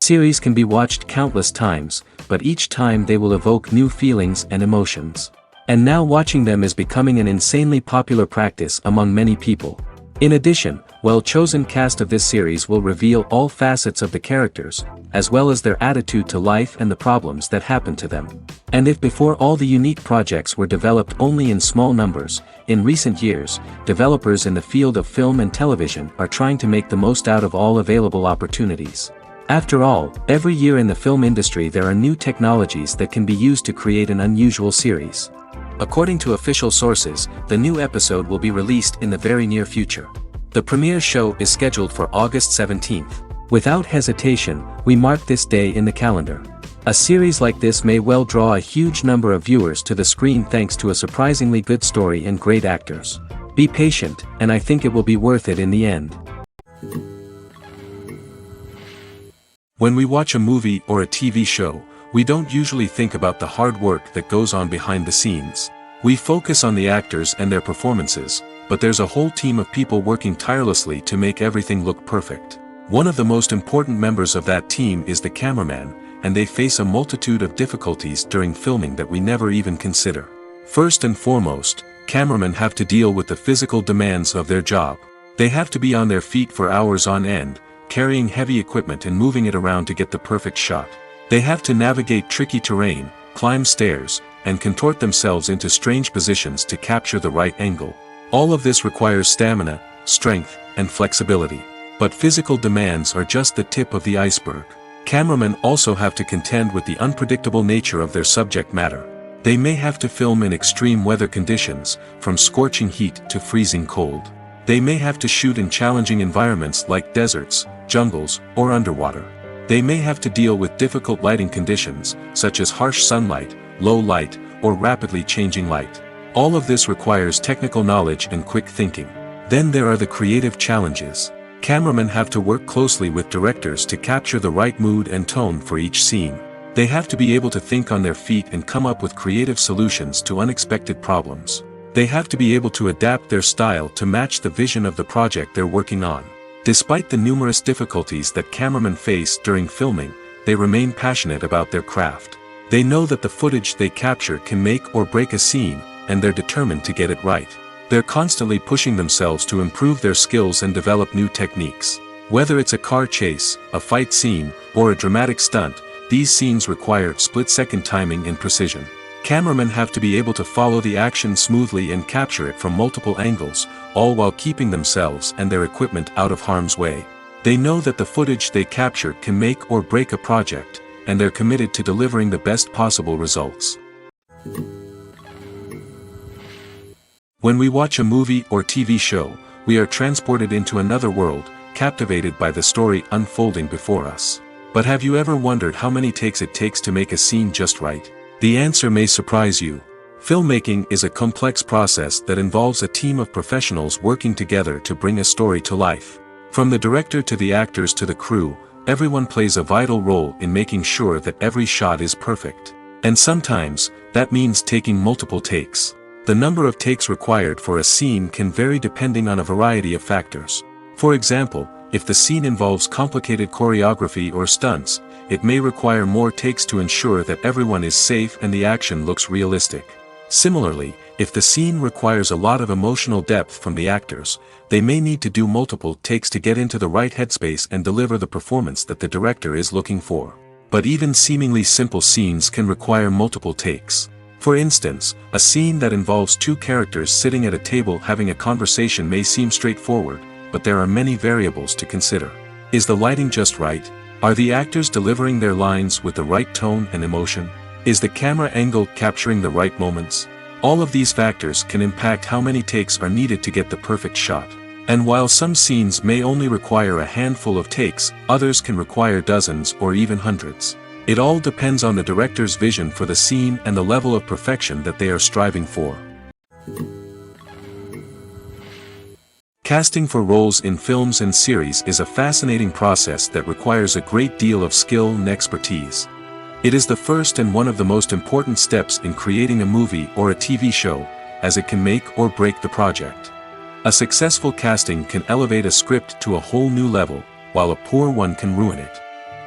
Series can be watched countless times, but each time they will evoke new feelings and emotions. And now watching them is becoming an insanely popular practice among many people. In addition, well-chosen cast of this series will reveal all facets of the characters, as well as their attitude to life and the problems that happen to them. And if before all the unique projects were developed only in small numbers, in recent years, developers in the field of film and television are trying to make the most out of all available opportunities. After all, every year in the film industry there are new technologies that can be used to create an unusual series. According to official sources, the new episode will be released in the very near future. The premiere show is scheduled for August 17th. Without hesitation, we mark this day in the calendar. A series like this may well draw a huge number of viewers to the screen thanks to a surprisingly good story and great actors. Be patient, and I think it will be worth it in the end. When we watch a movie or a TV show, we don't usually think about the hard work that goes on behind the scenes. We focus on the actors and their performances, but there's a whole team of people working tirelessly to make everything look perfect. One of the most important members of that team is the cameraman, and they face a multitude of difficulties during filming that we never even consider. First and foremost, cameramen have to deal with the physical demands of their job. They have to be on their feet for hours on end, carrying heavy equipment and moving it around to get the perfect shot. They have to navigate tricky terrain, climb stairs, and contort themselves into strange positions to capture the right angle. All of this requires stamina, strength, and flexibility. But physical demands are just the tip of the iceberg. Cameramen also have to contend with the unpredictable nature of their subject matter. They may have to film in extreme weather conditions, from scorching heat to freezing cold. They may have to shoot in challenging environments like deserts, jungles, or underwater. They may have to deal with difficult lighting conditions, such as harsh sunlight, low light, or rapidly changing light. All of this requires technical knowledge and quick thinking. Then there are the creative challenges. Cameramen have to work closely with directors to capture the right mood and tone for each scene. They have to be able to think on their feet and come up with creative solutions to unexpected problems. They have to be able to adapt their style to match the vision of the project they're working on. Despite the numerous difficulties that cameramen face during filming, they remain passionate about their craft. They know that the footage they capture can make or break a scene, and they're determined to get it right. They're constantly pushing themselves to improve their skills and develop new techniques. Whether it's a car chase, a fight scene, or a dramatic stunt, these scenes require split-second timing and precision. Cameramen have to be able to follow the action smoothly and capture it from multiple angles, all while keeping themselves and their equipment out of harm's way. They know that the footage they capture can make or break a project, and they're committed to delivering the best possible results. When we watch a movie or TV show, we are transported into another world, captivated by the story unfolding before us. But have you ever wondered how many takes it takes to make a scene just right? The answer may surprise you. Filmmaking is a complex process that involves a team of professionals working together to bring a story to life. From the director to the actors to the crew, everyone plays a vital role in making sure that every shot is perfect. And sometimes, that means taking multiple takes. The number of takes required for a scene can vary depending on a variety of factors. For example, if the scene involves complicated choreography or stunts, it may require more takes to ensure that everyone is safe and the action looks realistic. Similarly, if the scene requires a lot of emotional depth from the actors, they may need to do multiple takes to get into the right headspace and deliver the performance that the director is looking for. But even seemingly simple scenes can require multiple takes. For instance, a scene that involves two characters sitting at a table having a conversation may seem straightforward, but there are many variables to consider. Is the lighting just right? Are the actors delivering their lines with the right tone and emotion? Is the camera angle capturing the right moments? All of these factors can impact how many takes are needed to get the perfect shot. And while some scenes may only require a handful of takes, others can require dozens or even hundreds. It all depends on the director's vision for the scene and the level of perfection that they are striving for. Casting for roles in films and series is a fascinating process that requires a great deal of skill and expertise. It is the first and one of the most important steps in creating a movie or a TV show, as it can make or break the project. A successful casting can elevate a script to a whole new level, while a poor one can ruin it.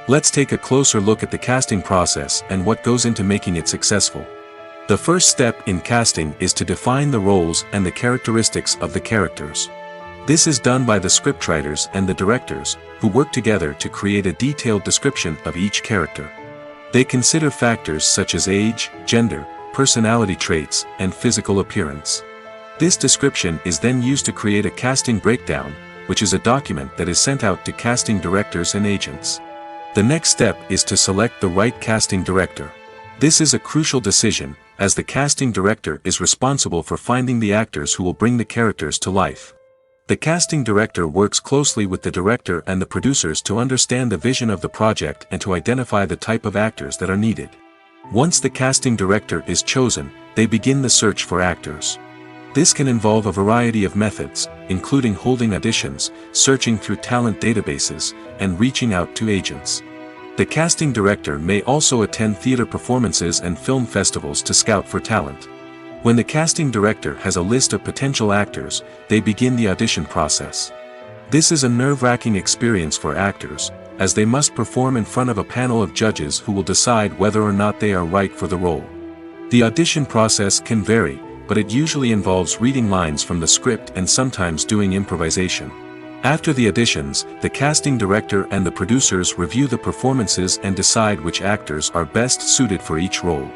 Let's take a closer look at the casting process and what goes into making it successful. The first step in casting is to define the roles and the characteristics of the characters. This is done by the scriptwriters and the directors, who work together to create a detailed description of each character. They consider factors such as age, gender, personality traits, and physical appearance. This description is then used to create a casting breakdown, which is a document that is sent out to casting directors and agents. The next step is to select the right casting director. This is a crucial decision, as the casting director is responsible for finding the actors who will bring the characters to life. The casting director works closely with the director and the producers to understand the vision of the project and to identify the type of actors that are needed. Once the casting director is chosen, they begin the search for actors. This can involve a variety of methods, including holding auditions, searching through talent databases, and reaching out to agents. The casting director may also attend theater performances and film festivals to scout for talent. When the casting director has a list of potential actors, they begin the audition process. This is a nerve-wracking experience for actors, as they must perform in front of a panel of judges who will decide whether or not they are right for the role. The audition process can vary, but it usually involves reading lines from the script and sometimes doing improvisation. After the auditions, the casting director and the producers review the performances and decide which actors are best suited for each role.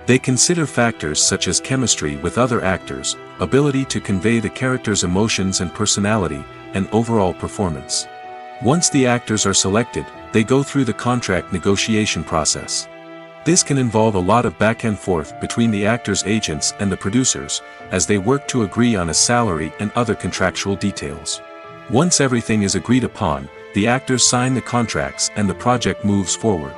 They consider factors such as chemistry with other actors, ability to convey the character's emotions and personality, and overall performance. Once the actors are selected, they go through the contract negotiation process. This can involve a lot of back and forth between the actors' agents and the producers, as they work to agree on a salary and other contractual details. Once everything is agreed upon, the actors sign the contracts and the project moves forward.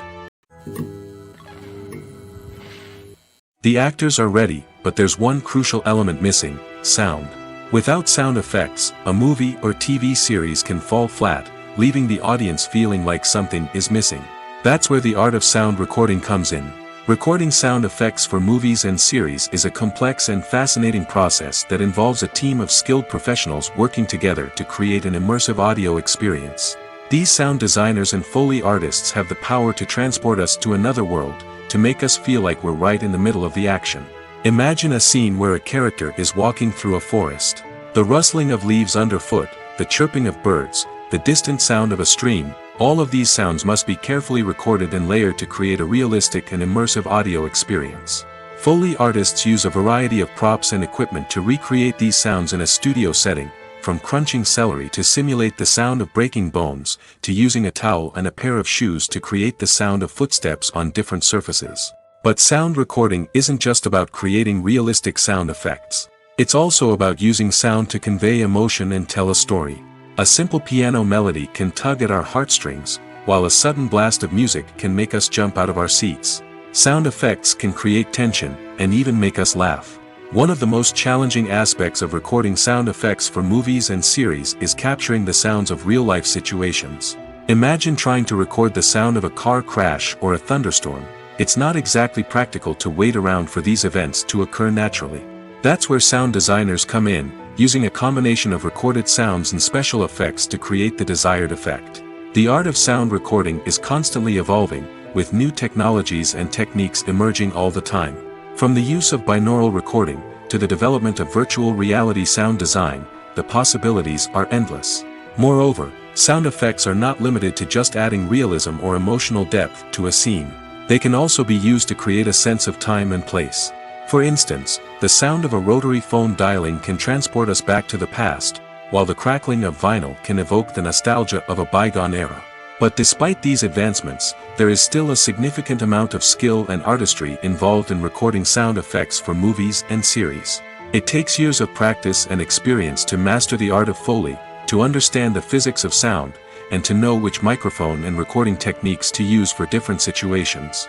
The actors are ready, but there's one crucial element missing: sound. Without sound effects, a movie or TV series can fall flat, leaving the audience feeling like something is missing. That's where the art of sound recording comes in. Recording sound effects for movies and series is a complex and fascinating process that involves a team of skilled professionals working together to create an immersive audio experience. These sound designers and Foley artists have the power to transport us to another world, to make us feel like we're right in the middle of the action. Imagine a scene where a character is walking through a forest. The rustling of leaves underfoot, the chirping of birds, the distant sound of a stream, all of these sounds must be carefully recorded and layered to create a realistic and immersive audio experience. Foley artists use a variety of props and equipment to recreate these sounds in a studio setting, from crunching celery to simulate the sound of breaking bones, to using a towel and a pair of shoes to create the sound of footsteps on different surfaces. But sound recording isn't just about creating realistic sound effects. It's also about using sound to convey emotion and tell a story. A simple piano melody can tug at our heartstrings, while a sudden blast of music can make us jump out of our seats. Sound effects can create tension, and even make us laugh. One of the most challenging aspects of recording sound effects for movies and series is capturing the sounds of real-life situations. Imagine trying to record the sound of a car crash or a thunderstorm. It's not exactly practical to wait around for these events to occur naturally. That's where sound designers come in, using a combination of recorded sounds and special effects to create the desired effect. The art of sound recording is constantly evolving, with new technologies and techniques emerging all the time. From the use of binaural recording, to the development of virtual reality sound design, the possibilities are endless. Moreover, sound effects are not limited to just adding realism or emotional depth to a scene. They can also be used to create a sense of time and place. For instance, the sound of a rotary phone dialing can transport us back to the past, while the crackling of vinyl can evoke the nostalgia of a bygone era. But despite these advancements, there is still a significant amount of skill and artistry involved in recording sound effects for movies and series. It takes years of practice and experience to master the art of Foley, to understand the physics of sound, and to know which microphone and recording techniques to use for different situations.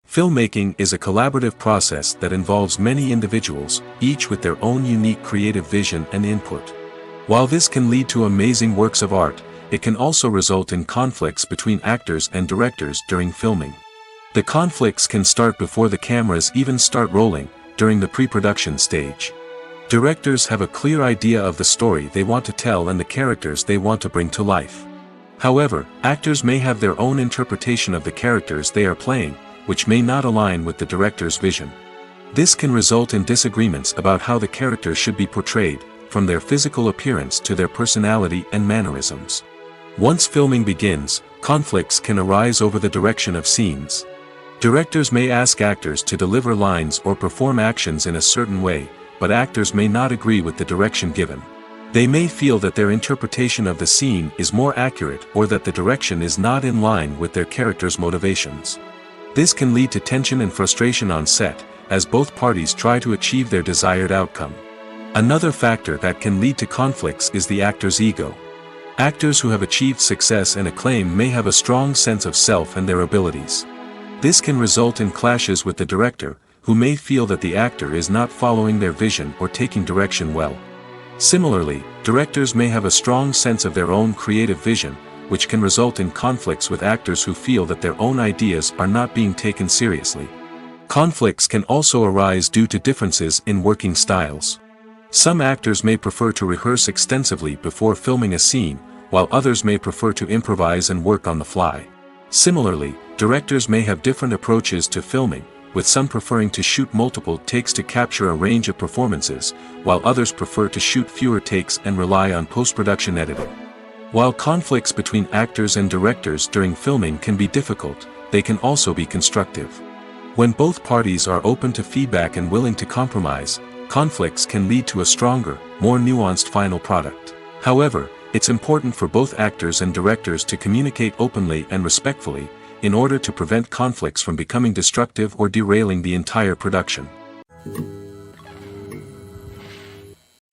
Filmmaking is a collaborative process that involves many individuals, each with their own unique creative vision and input. While this can lead to amazing works of art, it can also result in conflicts between actors and directors during filming. The conflicts can start before the cameras even start rolling, during the pre-production stage. Directors have a clear idea of the story they want to tell and the characters they want to bring to life. However, actors may have their own interpretation of the characters they are playing, which may not align with the director's vision. This can result in disagreements about how the characters should be portrayed, from their physical appearance to their personality and mannerisms. Once filming begins, conflicts can arise over the direction of scenes. Directors may ask actors to deliver lines or perform actions in a certain way, but actors may not agree with the direction given. They may feel that their interpretation of the scene is more accurate or that the direction is not in line with their character's motivations. This can lead to tension and frustration on set, as both parties try to achieve their desired outcome. Another factor that can lead to conflicts is the actor's ego. Actors who have achieved success and acclaim may have a strong sense of self and their abilities. This can result in clashes with the director, who may feel that the actor is not following their vision or taking direction well. Similarly, directors may have a strong sense of their own creative vision, which can result in conflicts with actors who feel that their own ideas are not being taken seriously. Conflicts can also arise due to differences in working styles. Some actors may prefer to rehearse extensively before filming a scene, while others may prefer to improvise and work on the fly. Similarly, directors may have different approaches to filming, with some preferring to shoot multiple takes to capture a range of performances, while others prefer to shoot fewer takes and rely on post-production editing. While conflicts between actors and directors during filming can be difficult, they can also be constructive. When both parties are open to feedback and willing to compromise, conflicts can lead to a stronger, more nuanced final product. However, it's important for both actors and directors to communicate openly and respectfully, in order to prevent conflicts from becoming destructive or derailing the entire production.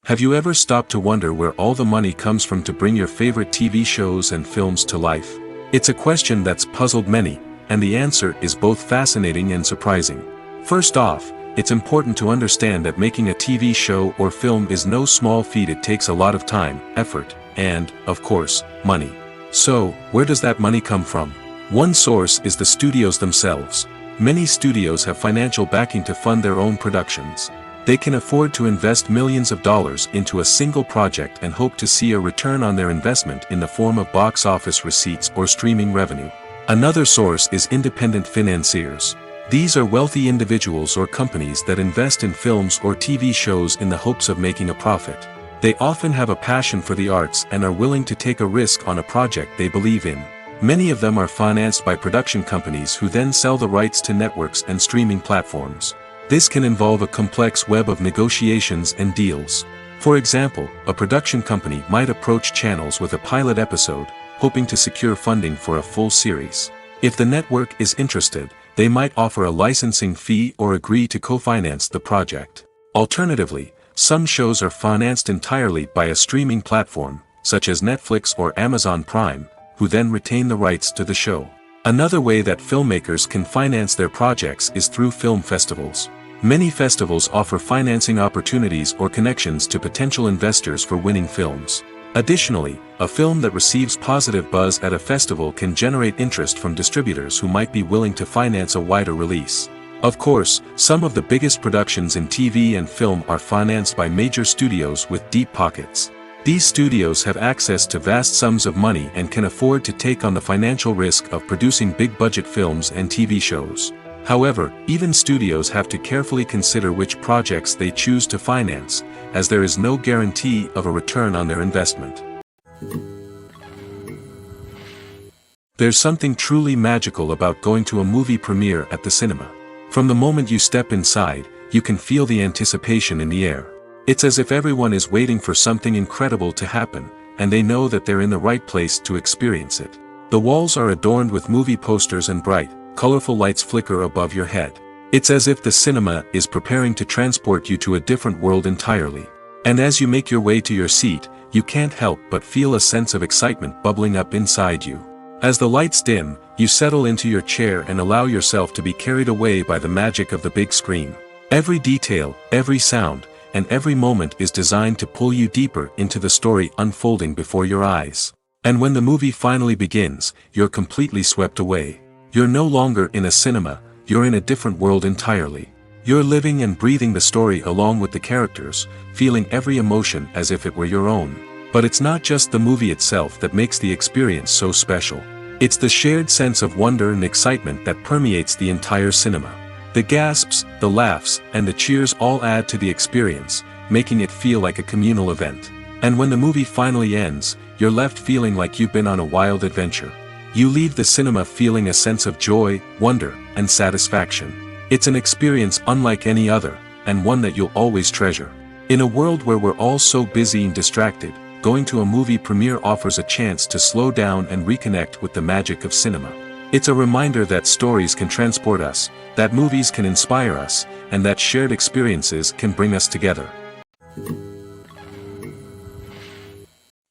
Have you ever stopped to wonder where all the money comes from to bring your favorite TV shows and films to life? It's a question that's puzzled many, and the answer is both fascinating and surprising. First off, it's important to understand that making a TV show or film is no small feat. It takes a lot of time, effort, and, of course, money. So, where does that money come from? One source is the studios themselves. Many studios have financial backing to fund their own productions. They can afford to invest millions of dollars into a single project and hope to see a return on their investment in the form of box office receipts or streaming revenue. Another source is independent financiers. These are wealthy individuals or companies that invest in films or TV shows in the hopes of making a profit. They often have a passion for the arts and are willing to take a risk on a project they believe in. Many of them are financed by production companies who then sell the rights to networks and streaming platforms. This can involve a complex web of negotiations and deals. For example, a production company might approach channels with a pilot episode, hoping to secure funding for a full series. If the network is interested, they might offer a licensing fee or agree to co-finance the project. Alternatively, some shows are financed entirely by a streaming platform, such as Netflix or Amazon Prime, who then retain the rights to the show. Another way that filmmakers can finance their projects is through film festivals. Many festivals offer financing opportunities or connections to potential investors for winning films. Additionally, a film that receives positive buzz at a festival can generate interest from distributors who might be willing to finance a wider release. Of course, some of the biggest productions in TV and film are financed by major studios with deep pockets. These studios have access to vast sums of money and can afford to take on the financial risk of producing big-budget films and TV shows. However, even studios have to carefully consider which projects they choose to finance, as there is no guarantee of a return on their investment. There's something truly magical about going to a movie premiere at the cinema. From the moment you step inside, you can feel the anticipation in the air. It's as if everyone is waiting for something incredible to happen, and they know that they're in the right place to experience it. The walls are adorned with movie posters and bright, colorful lights flicker above your head. It's as if the cinema is preparing to transport you to a different world entirely. And as you make your way to your seat, you can't help but feel a sense of excitement bubbling up inside you. As the lights dim, you settle into your chair and allow yourself to be carried away by the magic of the big screen. Every detail, every sound, and every moment is designed to pull you deeper into the story unfolding before your eyes. And when the movie finally begins, you're completely swept away. You're no longer in a cinema, you're in a different world entirely. You're living and breathing the story along with the characters, feeling every emotion as if it were your own. But it's not just the movie itself that makes the experience so special. It's the shared sense of wonder and excitement that permeates the entire cinema. The gasps, the laughs, and the cheers all add to the experience, making it feel like a communal event. And when the movie finally ends, you're left feeling like you've been on a wild adventure. You leave the cinema feeling a sense of joy, wonder, and satisfaction. It's an experience unlike any other, and one that you'll always treasure. In a world where we're all so busy and distracted, going to a movie premiere offers a chance to slow down and reconnect with the magic of cinema. It's a reminder that stories can transport us, that movies can inspire us, and that shared experiences can bring us together.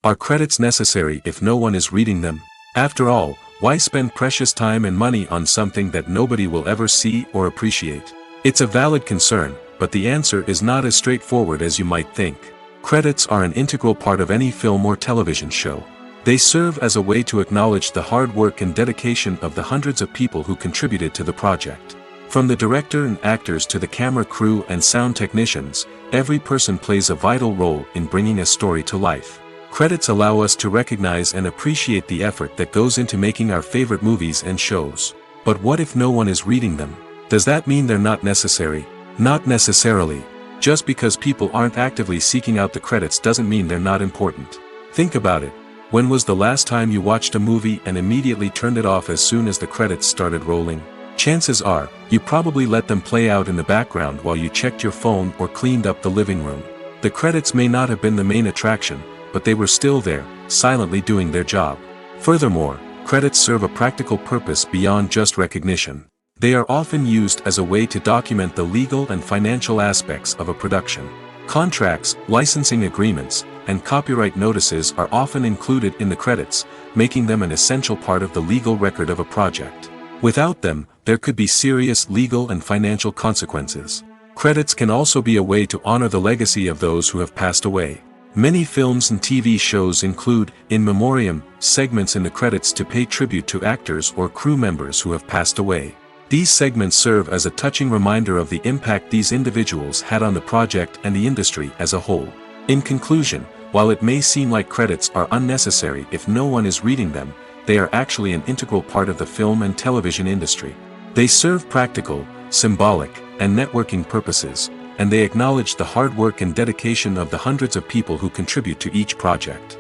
Are credits necessary if no one is reading them? After all, why spend precious time and money on something that nobody will ever see or appreciate? It's a valid concern, but the answer is not as straightforward as you might think. Credits are an integral part of any film or television show. They serve as a way to acknowledge the hard work and dedication of the hundreds of people who contributed to the project. From the director and actors to the camera crew and sound technicians, every person plays a vital role in bringing a story to life. Credits allow us to recognize and appreciate the effort that goes into making our favorite movies and shows. But what if no one is reading them? Does that mean they're not necessary? Not necessarily. Just because people aren't actively seeking out the credits doesn't mean they're not important. Think about it. When was the last time you watched a movie and immediately turned it off as soon as the credits started rolling? Chances are, you probably let them play out in the background while you checked your phone or cleaned up the living room. The credits may not have been the main attraction, but they were still there, silently doing their job. Furthermore, credits serve a practical purpose beyond just recognition. They are often used as a way to document the legal and financial aspects of a production. Contracts, licensing agreements, and copyright notices are often included in the credits, making them an essential part of the legal record of a project. Without them, there could be serious legal and financial consequences. Credits can also be a way to honor the legacy of those who have passed away. Many films and TV shows include, in memoriam, segments in the credits to pay tribute to actors or crew members who have passed away. These segments serve as a touching reminder of the impact these individuals had on the project and the industry as a whole. In conclusion, while it may seem like credits are unnecessary if no one is reading them, they are actually an integral part of the film and television industry. They serve practical, symbolic, and networking purposes, and they acknowledge the hard work and dedication of the hundreds of people who contribute to each project.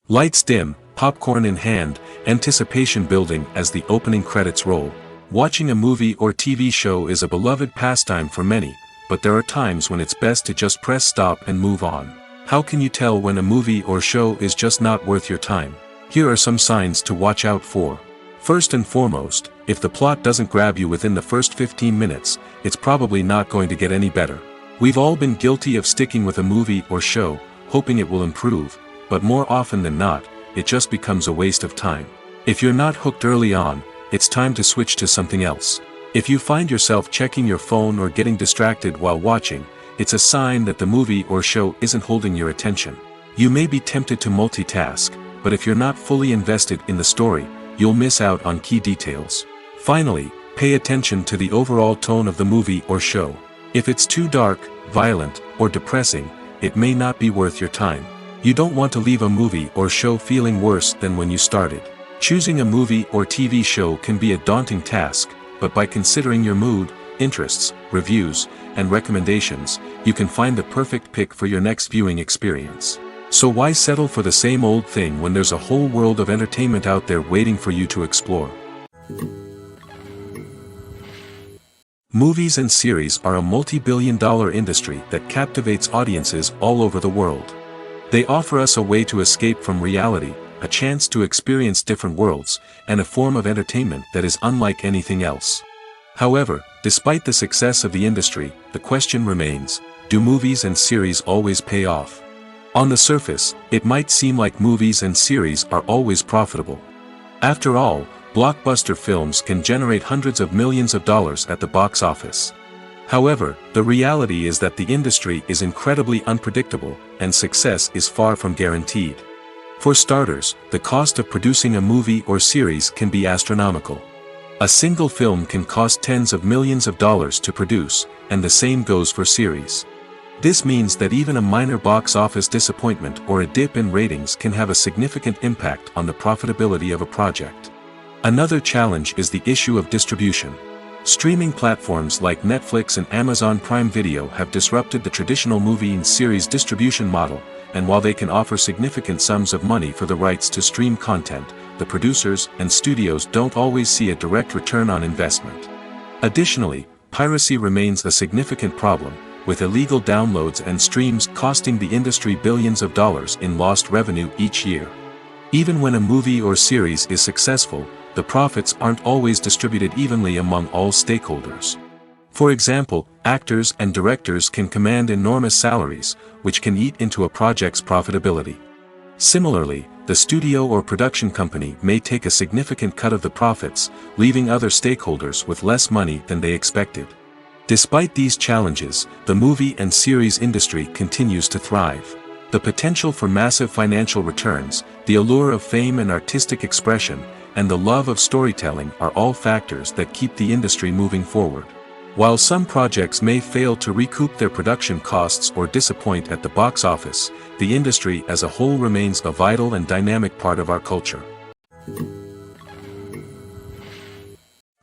Lights dim, popcorn in hand, anticipation building as the opening credits roll. Watching a movie or TV show is a beloved pastime for many, but there are times when it's best to just press stop and move on. How can you tell when a movie or show is just not worth your time? Here are some signs to watch out for. First and foremost, if the plot doesn't grab you within the first 15 minutes, it's probably not going to get any better. We've all been guilty of sticking with a movie or show, hoping it will improve, but more often than not, it just becomes a waste of time. If you're not hooked early on, it's time to switch to something else. If you find yourself checking your phone or getting distracted while watching, it's a sign that the movie or show isn't holding your attention. You may be tempted to multitask, but if you're not fully invested in the story, you'll miss out on key details. Finally, pay attention to the overall tone of the movie or show. If it's too dark, violent, or depressing, it may not be worth your time. You don't want to leave a movie or show feeling worse than when you started. Choosing a movie or TV show can be a daunting task, but by considering your mood, interests, reviews, and recommendations, you can find the perfect pick for your next viewing experience. So why settle for the same old thing when there's a whole world of entertainment out there waiting for you to explore? Movies and series are a multi-billion-dollar industry that captivates audiences all over the world. They offer us a way to escape from reality, a chance to experience different worlds, and a form of entertainment that is unlike anything else. However, despite the success of the industry, the question remains, do movies and series always pay off? On the surface, it might seem like movies and series are always profitable. After all, blockbuster films can generate hundreds of millions of dollars at the box office. However, the reality is that the industry is incredibly unpredictable, and success is far from guaranteed. For starters, the cost of producing a movie or series can be astronomical. A single film can cost tens of millions of dollars to produce, and the same goes for series. This means that even a minor box office disappointment or a dip in ratings can have a significant impact on the profitability of a project. Another challenge is the issue of distribution. Streaming platforms like Netflix and Amazon Prime Video have disrupted the traditional movie and series distribution model, and while they can offer significant sums of money for the rights to stream content, the producers and studios don't always see a direct return on investment. Additionally, piracy remains a significant problem, with illegal downloads and streams costing the industry billions of dollars in lost revenue each year. Even when a movie or series is successful, the profits aren't always distributed evenly among all stakeholders. For example, actors and directors can command enormous salaries, which can eat into a project's profitability. Similarly, the studio or production company may take a significant cut of the profits, leaving other stakeholders with less money than they expected. Despite these challenges, the movie and series industry continues to thrive. The potential for massive financial returns, the allure of fame and artistic expression, and the love of storytelling are all factors that keep the industry moving forward. While some projects may fail to recoup their production costs or disappoint at the box office, the industry as a whole remains a vital and dynamic part of our culture.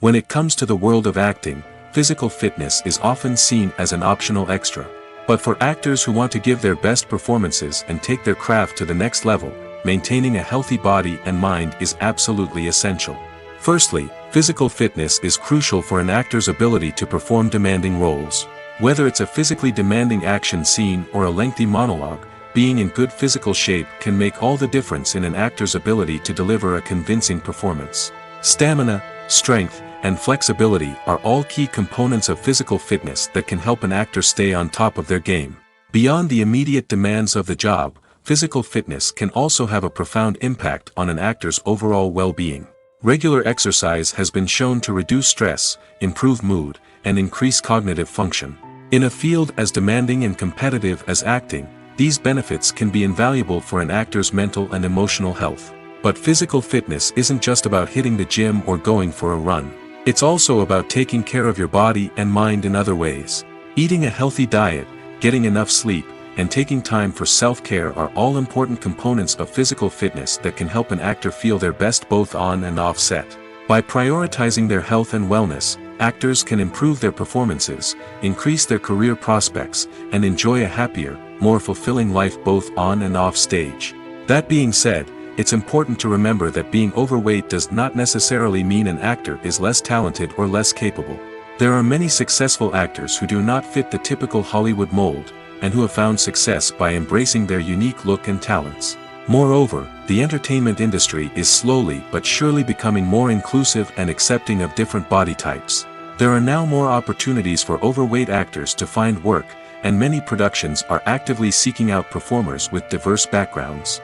When it comes to the world of acting, physical fitness is often seen as an optional extra. But for actors who want to give their best performances and take their craft to the next level, maintaining a healthy body and mind is absolutely essential. Firstly, physical fitness is crucial for an actor's ability to perform demanding roles. Whether it's a physically demanding action scene or a lengthy monologue, being in good physical shape can make all the difference in an actor's ability to deliver a convincing performance. Stamina, strength, and flexibility are all key components of physical fitness that can help an actor stay on top of their game. Beyond the immediate demands of the job, physical fitness can also have a profound impact on an actor's overall well-being. Regular exercise has been shown to reduce stress, improve mood, and increase cognitive function. In a field as demanding and competitive as acting, these benefits can be invaluable for an actor's mental and emotional health. But physical fitness isn't just about hitting the gym or going for a run. It's also about taking care of your body and mind in other ways. Eating a healthy diet, getting enough sleep, and taking time for self-care are all important components of physical fitness that can help an actor feel their best both on and off set. By prioritizing their health and wellness, actors can improve their performances, increase their career prospects, and enjoy a happier, more fulfilling life both on and off stage. That being said, it's important to remember that being overweight does not necessarily mean an actor is less talented or less capable. There are many successful actors who do not fit the typical Hollywood mold, and who have found success by embracing their unique look and talents. Moreover, the entertainment industry is slowly but surely becoming more inclusive and accepting of different body types. There are now more opportunities for overweight actors to find work, and many productions are actively seeking out performers with diverse backgrounds.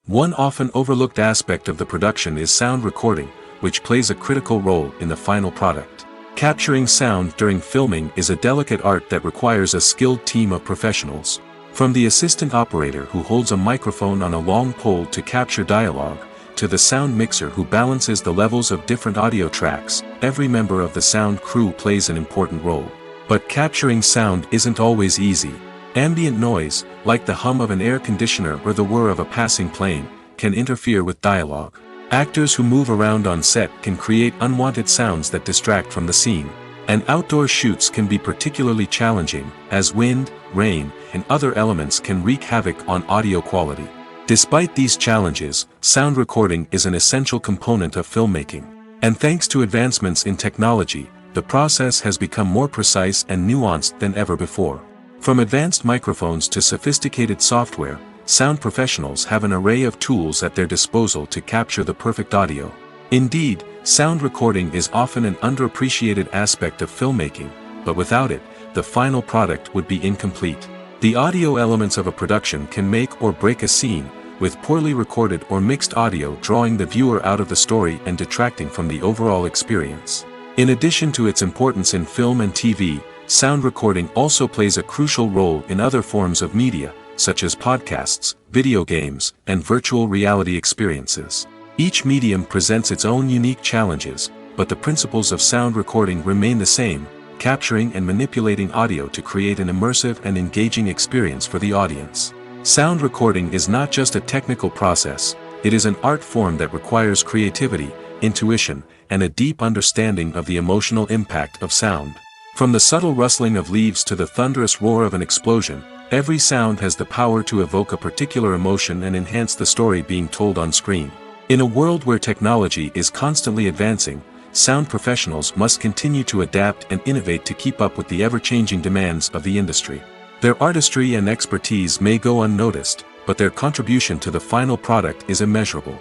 One often overlooked aspect of the production is sound recording, which plays a critical role in the final product. Capturing sound during filming is a delicate art that requires a skilled team of professionals. From the assistant operator who holds a microphone on a long pole to capture dialogue, to the sound mixer who balances the levels of different audio tracks, every member of the sound crew plays an important role. But capturing sound isn't always easy. Ambient noise, like the hum of an air conditioner or the whir of a passing plane, can interfere with dialogue. Actors who move around on set can create unwanted sounds that distract from the scene. And outdoor shoots can be particularly challenging, as wind, rain, and other elements can wreak havoc on audio quality. Despite these challenges, sound recording is an essential component of filmmaking. And thanks to advancements in technology, the process has become more precise and nuanced than ever before. From advanced microphones to sophisticated software, sound professionals have an array of tools at their disposal to capture the perfect audio. Indeed, sound recording is often an underappreciated aspect of filmmaking, but without it, the final product would be incomplete. The audio elements of a production can make or break a scene, with poorly recorded or mixed audio drawing the viewer out of the story and detracting from the overall experience. In addition to its importance in film and TV, sound recording also plays a crucial role in other forms of media, such as podcasts, video games, and virtual reality experiences. Each medium presents its own unique challenges, but the principles of sound recording remain the same, capturing and manipulating audio to create an immersive and engaging experience for the audience. Sound recording is not just a technical process, it is an art form that requires creativity, intuition, and a deep understanding of the emotional impact of sound. From the subtle rustling of leaves to the thunderous roar of an explosion, every sound has the power to evoke a particular emotion and enhance the story being told on screen. In a world where technology is constantly advancing, sound professionals must continue to adapt and innovate to keep up with the ever-changing demands of the industry. Their artistry and expertise may go unnoticed, but their contribution to the final product is immeasurable.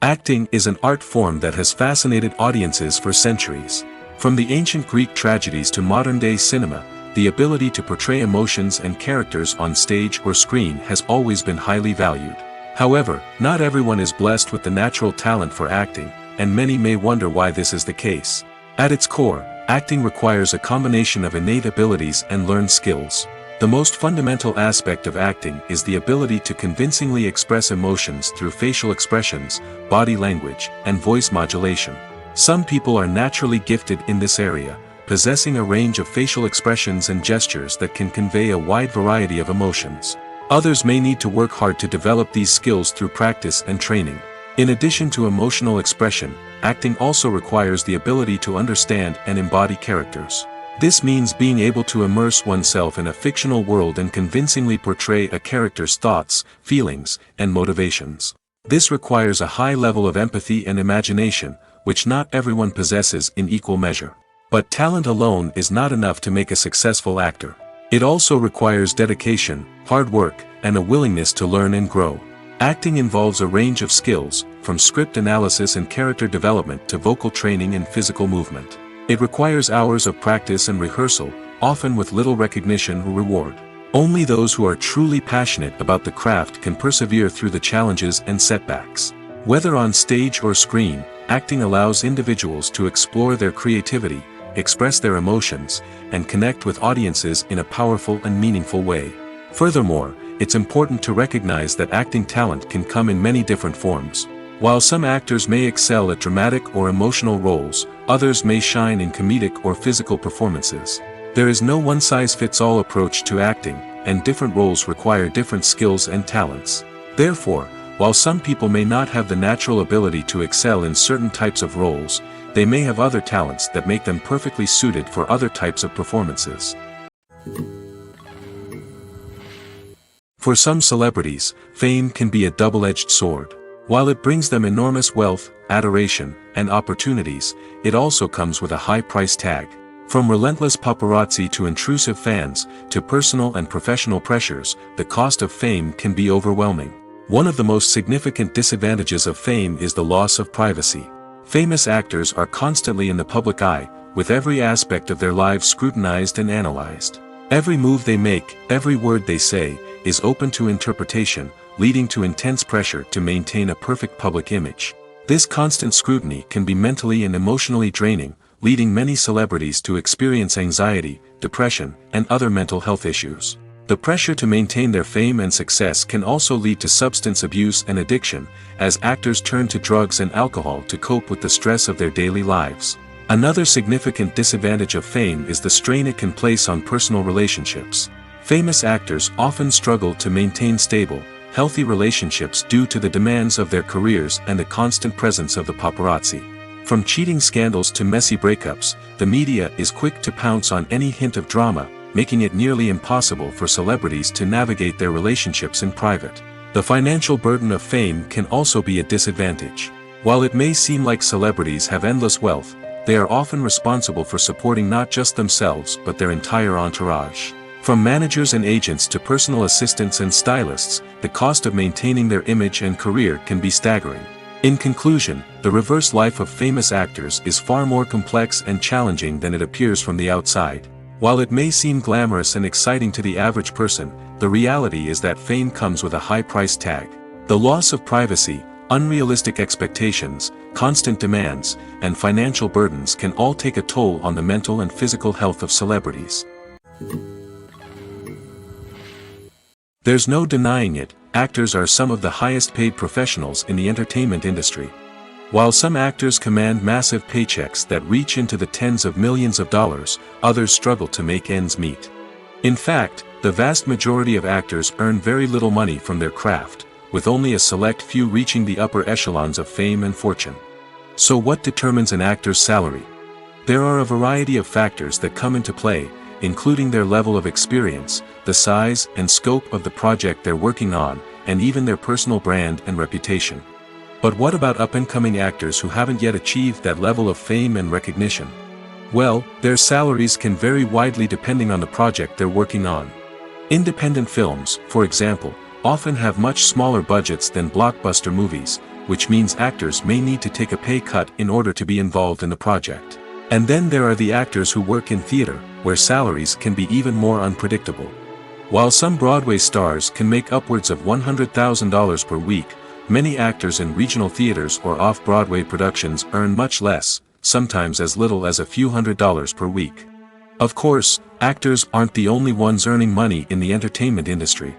Acting is an art form that has fascinated audiences for centuries. From the ancient Greek tragedies to modern-day cinema, the ability to portray emotions and characters on stage or screen has always been highly valued. However, not everyone is blessed with the natural talent for acting, and many may wonder why this is the case. At its core, acting requires a combination of innate abilities and learned skills. The most fundamental aspect of acting is the ability to convincingly express emotions through facial expressions, body language, and voice modulation. Some people are naturally gifted in this area, possessing a range of facial expressions and gestures that can convey a wide variety of emotions. Others may need to work hard to develop these skills through practice and training. In addition to emotional expression, acting also requires the ability to understand and embody characters. This means being able to immerse oneself in a fictional world and convincingly portray a character's thoughts, feelings, and motivations. This requires a high level of empathy and imagination, which not everyone possesses in equal measure. But talent alone is not enough to make a successful actor. It also requires dedication, hard work, and a willingness to learn and grow. Acting involves a range of skills, from script analysis and character development to vocal training and physical movement. It requires hours of practice and rehearsal, often with little recognition or reward. Only those who are truly passionate about the craft can persevere through the challenges and setbacks. Whether on stage or screen, acting allows individuals to explore their creativity, express their emotions, and connect with audiences in a powerful and meaningful way. Furthermore, it's important to recognize that acting talent can come in many different forms. While some actors may excel at dramatic or emotional roles, others may shine in comedic or physical performances. There is no one-size-fits-all approach to acting, and different roles require different skills and talents. Therefore, while some people may not have the natural ability to excel in certain types of roles, they may have other talents that make them perfectly suited for other types of performances. For some celebrities, fame can be a double-edged sword. While it brings them enormous wealth, adoration, and opportunities, it also comes with a high price tag. From relentless paparazzi to intrusive fans, to personal and professional pressures, the cost of fame can be overwhelming. One of the most significant disadvantages of fame is the loss of privacy. Famous actors are constantly in the public eye, with every aspect of their lives scrutinized and analyzed. Every move they make, every word they say, is open to interpretation, leading to intense pressure to maintain a perfect public image. This constant scrutiny can be mentally and emotionally draining, leading many celebrities to experience anxiety, depression, and other mental health issues. The pressure to maintain their fame and success can also lead to substance abuse and addiction, as actors turn to drugs and alcohol to cope with the stress of their daily lives. Another significant disadvantage of fame is the strain it can place on personal relationships. Famous actors often struggle to maintain stable, healthy relationships due to the demands of their careers and the constant presence of the paparazzi. From cheating scandals to messy breakups, the media is quick to pounce on any hint of drama, making it nearly impossible for celebrities to navigate their relationships in private. The financial burden of fame can also be a disadvantage. While it may seem like celebrities have endless wealth, they are often responsible for supporting not just themselves but their entire entourage. From managers and agents to personal assistants and stylists, the cost of maintaining their image and career can be staggering. In conclusion, the reverse life of famous actors is far more complex and challenging than it appears from the outside. While it may seem glamorous and exciting to the average person, the reality is that fame comes with a high price tag. The loss of privacy, unrealistic expectations, constant demands, and financial burdens can all take a toll on the mental and physical health of celebrities. There's no denying it, actors are some of the highest paid professionals in the entertainment industry. While some actors command massive paychecks that reach into the tens of millions of dollars, others struggle to make ends meet. In fact, the vast majority of actors earn very little money from their craft, with only a select few reaching the upper echelons of fame and fortune. So what determines an actor's salary? There are a variety of factors that come into play, including their level of experience, the size and scope of the project they're working on, and even their personal brand and reputation. But what about up-and-coming actors who haven't yet achieved that level of fame and recognition? Well, their salaries can vary widely depending on the project they're working on. Independent films, for example, often have much smaller budgets than blockbuster movies, which means actors may need to take a pay cut in order to be involved in the project. And then there are the actors who work in theater, where salaries can be even more unpredictable. While some Broadway stars can make upwards of $100,000 per week, many actors in regional theaters or off-Broadway productions earn much less, sometimes as little as a few $100s per week. Of course, actors aren't the only ones earning money in the entertainment industry.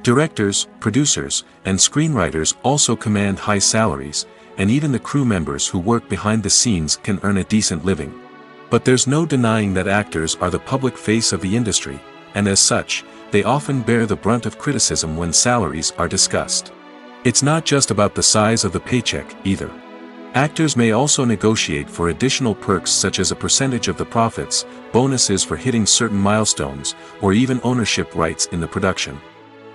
Directors, producers, and screenwriters also command high salaries, and even the crew members who work behind the scenes can earn a decent living. But there's no denying that actors are the public face of the industry, and as such, they often bear the brunt of criticism when salaries are discussed. It's not just about the size of the paycheck, either. Actors may also negotiate for additional perks such as a percentage of the profits, bonuses for hitting certain milestones, or even ownership rights in the production.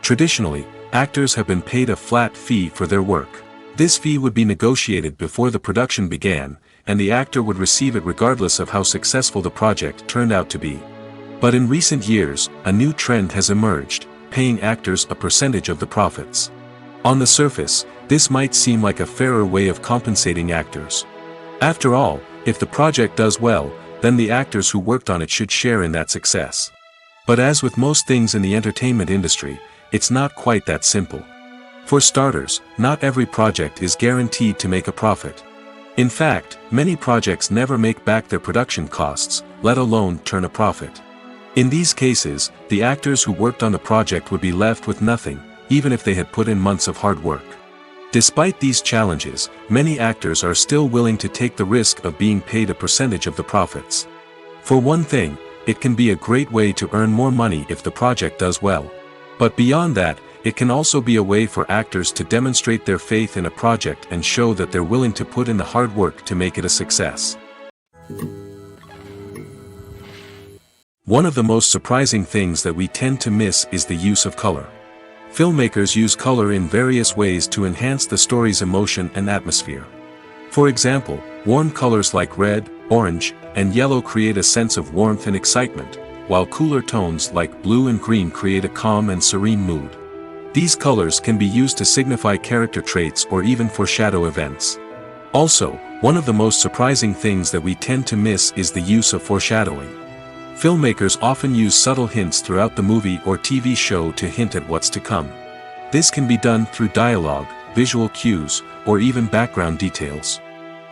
Traditionally, actors have been paid a flat fee for their work. This fee would be negotiated before the production began, and the actor would receive it regardless of how successful the project turned out to be. But in recent years, a new trend has emerged, paying actors a percentage of the profits. On the surface, this might seem like a fairer way of compensating actors. After all, if the project does well, then the actors who worked on it should share in that success. But as with most things in the entertainment industry, it's not quite that simple. For starters, not every project is guaranteed to make a profit. In fact, many projects never make back their production costs, let alone turn a profit. In these cases, the actors who worked on the project would be left with nothing, even if they had put in months of hard work. Despite these challenges, many actors are still willing to take the risk of being paid a percentage of the profits. For one thing, it can be a great way to earn more money if the project does well. But beyond that, it can also be a way for actors to demonstrate their faith in a project and show that they're willing to put in the hard work to make it a success. One of the most surprising things that we tend to miss is the use of color. Filmmakers use color in various ways to enhance the story's emotion and atmosphere. For example, warm colors like red, orange, and yellow create a sense of warmth and excitement, while cooler tones like blue and green create a calm and serene mood. These colors can be used to signify character traits or even foreshadow events. Also, one of the most surprising things that we tend to miss is the use of foreshadowing. Filmmakers often use subtle hints throughout the movie or TV show to hint at what's to come. This can be done through dialogue, visual cues, or even background details.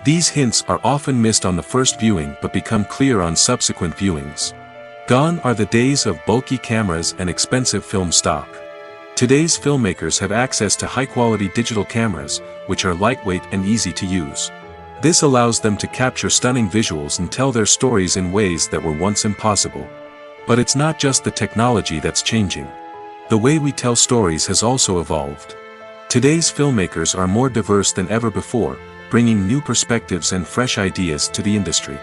These hints are often missed on the first viewing but become clear on subsequent viewings. Gone are the days of bulky cameras and expensive film stock. Today's filmmakers have access to high-quality digital cameras, which are lightweight and easy to use. This allows them to capture stunning visuals and tell their stories in ways that were once impossible. But it's not just the technology that's changing. The way we tell stories has also evolved. Today's filmmakers are more diverse than ever before, bringing new perspectives and fresh ideas to the industry.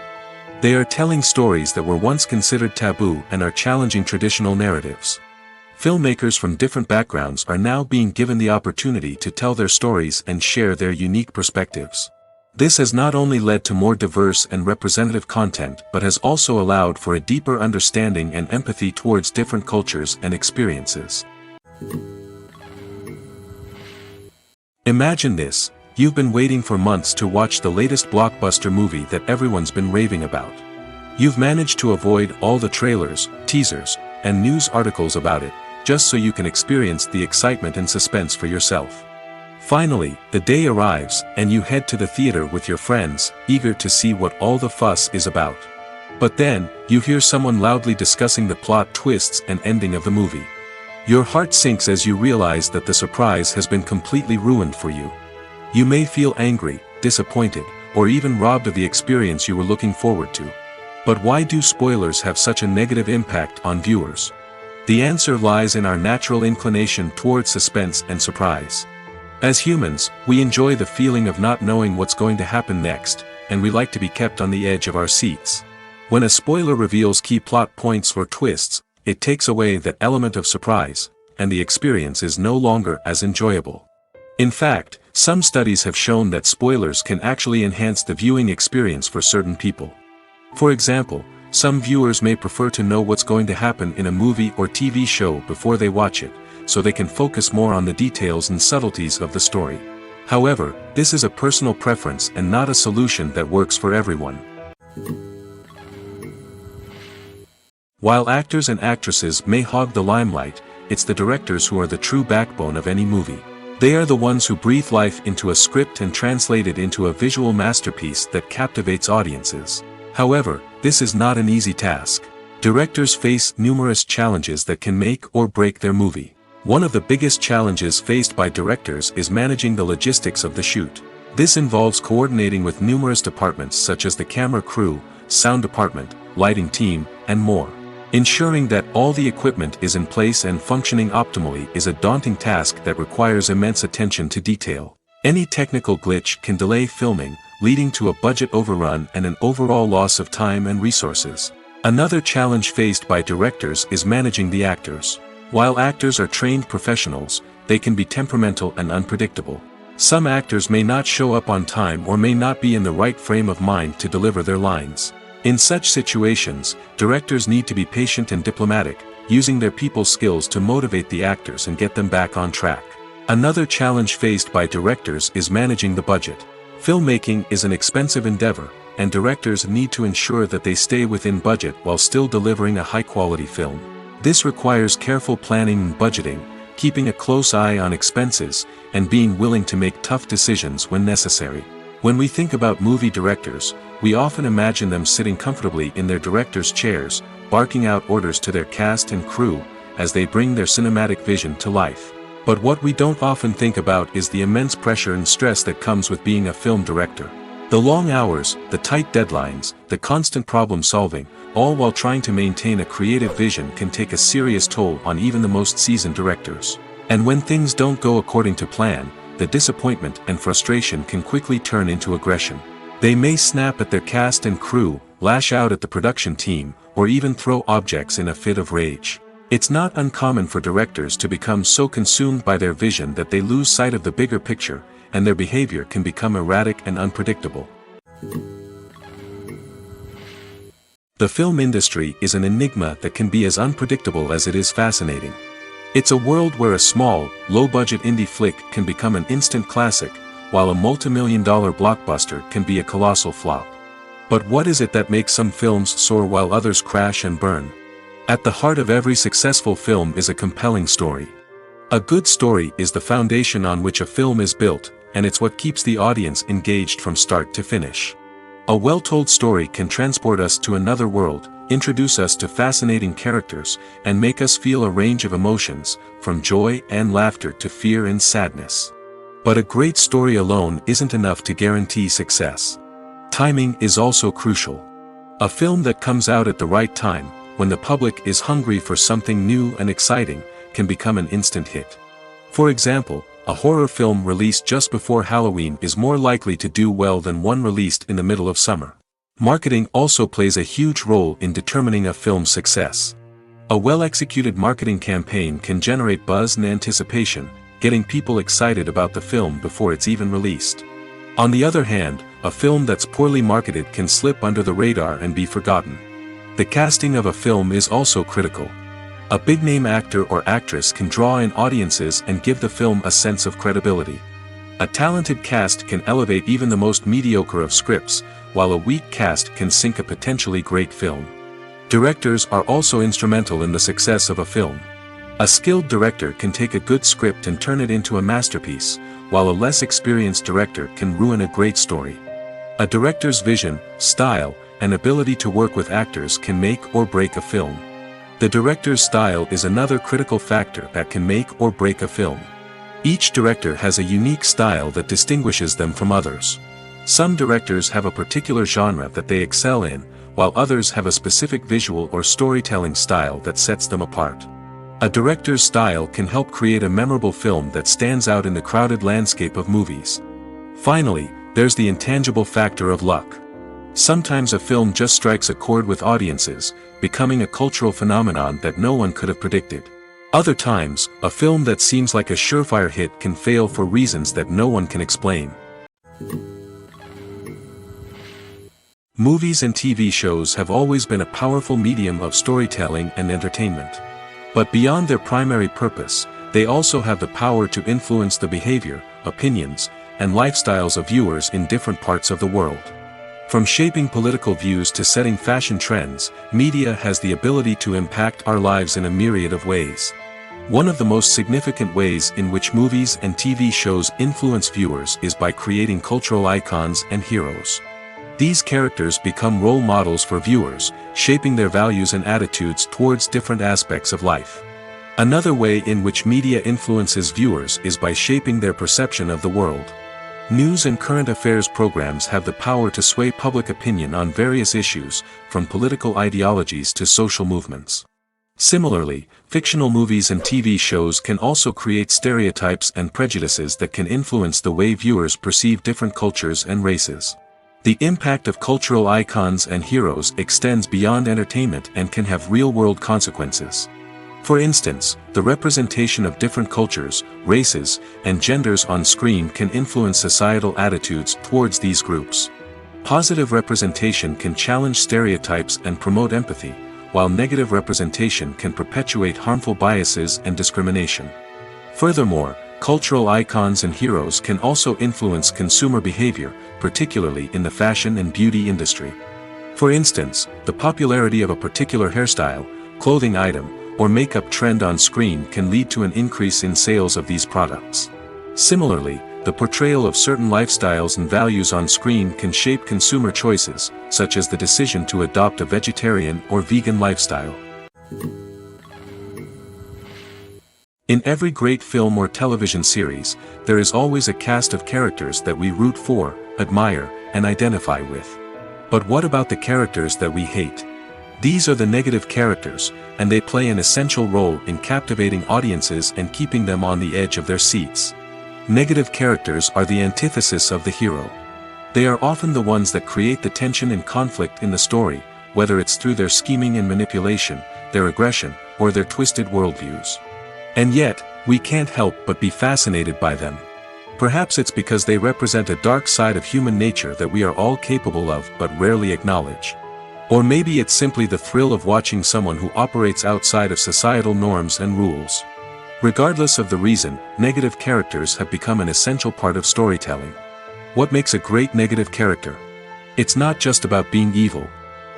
They are telling stories that were once considered taboo and are challenging traditional narratives. Filmmakers from different backgrounds are now being given the opportunity to tell their stories and share their unique perspectives. This has not only led to more diverse and representative content but has also allowed for a deeper understanding and empathy towards different cultures and experiences. Imagine this, you've been waiting for months to watch the latest blockbuster movie that everyone's been raving about. You've managed to avoid all the trailers, teasers, and news articles about it, just so you can experience the excitement and suspense for yourself. Finally, the day arrives, and you head to the theater with your friends, eager to see what all the fuss is about. But then, you hear someone loudly discussing the plot twists and ending of the movie. Your heart sinks as you realize that the surprise has been completely ruined for you. You may feel angry, disappointed, or even robbed of the experience you were looking forward to. But why do spoilers have such a negative impact on viewers? The answer lies in our natural inclination toward suspense and surprise. As humans, we enjoy the feeling of not knowing what's going to happen next, and we like to be kept on the edge of our seats. When a spoiler reveals key plot points or twists, it takes away that element of surprise, and the experience is no longer as enjoyable. In fact, some studies have shown that spoilers can actually enhance the viewing experience for certain people. For example, some viewers may prefer to know what's going to happen in a movie or TV show before they watch it, so they can focus more on the details and subtleties of the story. However, this is a personal preference and not a solution that works for everyone. While actors and actresses may hog the limelight, it's the directors who are the true backbone of any movie. They are the ones who breathe life into a script and translate it into a visual masterpiece that captivates audiences. However, this is not an easy task. Directors face numerous challenges that can make or break their movie. One of the biggest challenges faced by directors is managing the logistics of the shoot. This involves coordinating with numerous departments such as the camera crew, sound department, lighting team, and more. Ensuring that all the equipment is in place and functioning optimally is a daunting task that requires immense attention to detail. Any technical glitch can delay filming, leading to a budget overrun and an overall loss of time and resources. Another challenge faced by directors is managing the actors. While actors are trained professionals, they can be temperamental and unpredictable. Some actors may not show up on time or may not be in the right frame of mind to deliver their lines. In such situations, directors need to be patient and diplomatic, using their people skills to motivate the actors and get them back on track. Another challenge faced by directors is managing the budget. Filmmaking is an expensive endeavor, and directors need to ensure that they stay within budget while still delivering a high-quality film. This requires careful planning and budgeting, keeping a close eye on expenses, and being willing to make tough decisions when necessary. When we think about movie directors, we often imagine them sitting comfortably in their director's chairs, barking out orders to their cast and crew, as they bring their cinematic vision to life. But what we don't often think about is the immense pressure and stress that comes with being a film director. The long hours, the tight deadlines, the constant problem solving, all while trying to maintain a creative vision can take a serious toll on even the most seasoned directors. And when things don't go according to plan, the disappointment and frustration can quickly turn into aggression. They may snap at their cast and crew, lash out at the production team, or even throw objects in a fit of rage. It's not uncommon for directors to become so consumed by their vision that they lose sight of the bigger picture, and their behavior can become erratic and unpredictable. The film industry is an enigma that can be as unpredictable as it is fascinating. It's a world where a small, low-budget indie flick can become an instant classic, while a multi-million-dollar blockbuster can be a colossal flop. But what is it that makes some films soar while others crash and burn? At the heart of every successful film is a compelling story. A good story is the foundation on which a film is built, and it's what keeps the audience engaged from start to finish. A well-told story can transport us to another world, introduce us to fascinating characters, and make us feel a range of emotions, from joy and laughter to fear and sadness. But a great story alone isn't enough to guarantee success. Timing is also crucial. A film that comes out at the right time, when the public is hungry for something new and exciting, can become an instant hit. For example, a horror film released just before Halloween is more likely to do well than one released in the middle of summer. Marketing also plays a huge role in determining a film's success. A well-executed marketing campaign can generate buzz and anticipation, getting people excited about the film before it's even released. On the other hand, a film that's poorly marketed can slip under the radar and be forgotten. The casting of a film is also critical. A big-name actor or actress can draw in audiences and give the film a sense of credibility. A talented cast can elevate even the most mediocre of scripts, while a weak cast can sink a potentially great film. Directors are also instrumental in the success of a film. A skilled director can take a good script and turn it into a masterpiece, while a less experienced director can ruin a great story. A director's vision, style, and ability to work with actors can make or break a film. The director's style is another critical factor that can make or break a film. Each director has a unique style that distinguishes them from others. Some directors have a particular genre that they excel in, while others have a specific visual or storytelling style that sets them apart. A director's style can help create a memorable film that stands out in the crowded landscape of movies. Finally, there's the intangible factor of luck. Sometimes a film just strikes a chord with audiences, becoming a cultural phenomenon that no one could have predicted. Other times, a film that seems like a surefire hit can fail for reasons that no one can explain. Movies and TV shows have always been a powerful medium of storytelling and entertainment. But beyond their primary purpose, they also have the power to influence the behavior, opinions, and lifestyles of viewers in different parts of the world. From shaping political views to setting fashion trends, media has the ability to impact our lives in a myriad of ways. One of the most significant ways in which movies and TV shows influence viewers is by creating cultural icons and heroes. These characters become role models for viewers, shaping their values and attitudes towards different aspects of life. Another way in which media influences viewers is by shaping their perception of the world. News and current affairs programs have the power to sway public opinion on various issues, from political ideologies to social movements. Similarly, fictional movies and TV shows can also create stereotypes and prejudices that can influence the way viewers perceive different cultures and races. The impact of cultural icons and heroes extends beyond entertainment and can have real-world consequences. For instance, the representation of different cultures, races, and genders on screen can influence societal attitudes towards these groups. Positive representation can challenge stereotypes and promote empathy, while negative representation can perpetuate harmful biases and discrimination. Furthermore, cultural icons and heroes can also influence consumer behavior, particularly in the fashion and beauty industry. For instance, the popularity of a particular hairstyle, clothing item, or makeup trend on screen can lead to an increase in sales of these products. Similarly, the portrayal of certain lifestyles and values on screen can shape consumer choices, such as the decision to adopt a vegetarian or vegan lifestyle. In every great film or television series, there is always a cast of characters that we root for, admire, and identify with. But what about the characters that we hate? These are the negative characters, and they play an essential role in captivating audiences and keeping them on the edge of their seats. Negative characters are the antithesis of the hero. They are often the ones that create the tension and conflict in the story, whether it's through their scheming and manipulation, their aggression, or their twisted worldviews. And yet, we can't help but be fascinated by them. Perhaps it's because they represent a dark side of human nature that we are all capable of but rarely acknowledge. Or maybe it's simply the thrill of watching someone who operates outside of societal norms and rules. Regardless of the reason, negative characters have become an essential part of storytelling. What makes a great negative character? It's not just about being evil.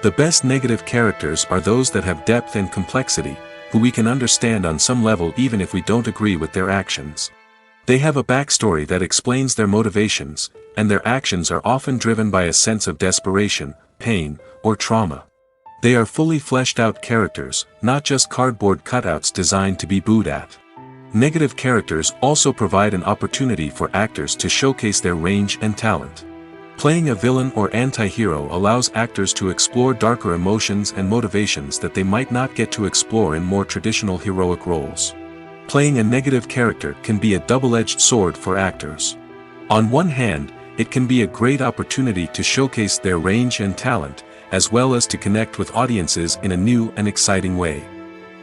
The best negative characters are those that have depth and complexity, who we can understand on some level even if we don't agree with their actions. They have a backstory that explains their motivations, and their actions are often driven by a sense of desperation, pain, or trauma. They are fully fleshed out characters, not just cardboard cutouts designed to be booed at. Negative characters also provide an opportunity for actors to showcase their range and talent. Playing a villain or anti-hero allows actors to explore darker emotions and motivations that they might not get to explore in more traditional heroic roles. Playing a negative character can be a double-edged sword for actors. On one hand, it can be a great opportunity to showcase their range and talent, as well as to connect with audiences in a new and exciting way.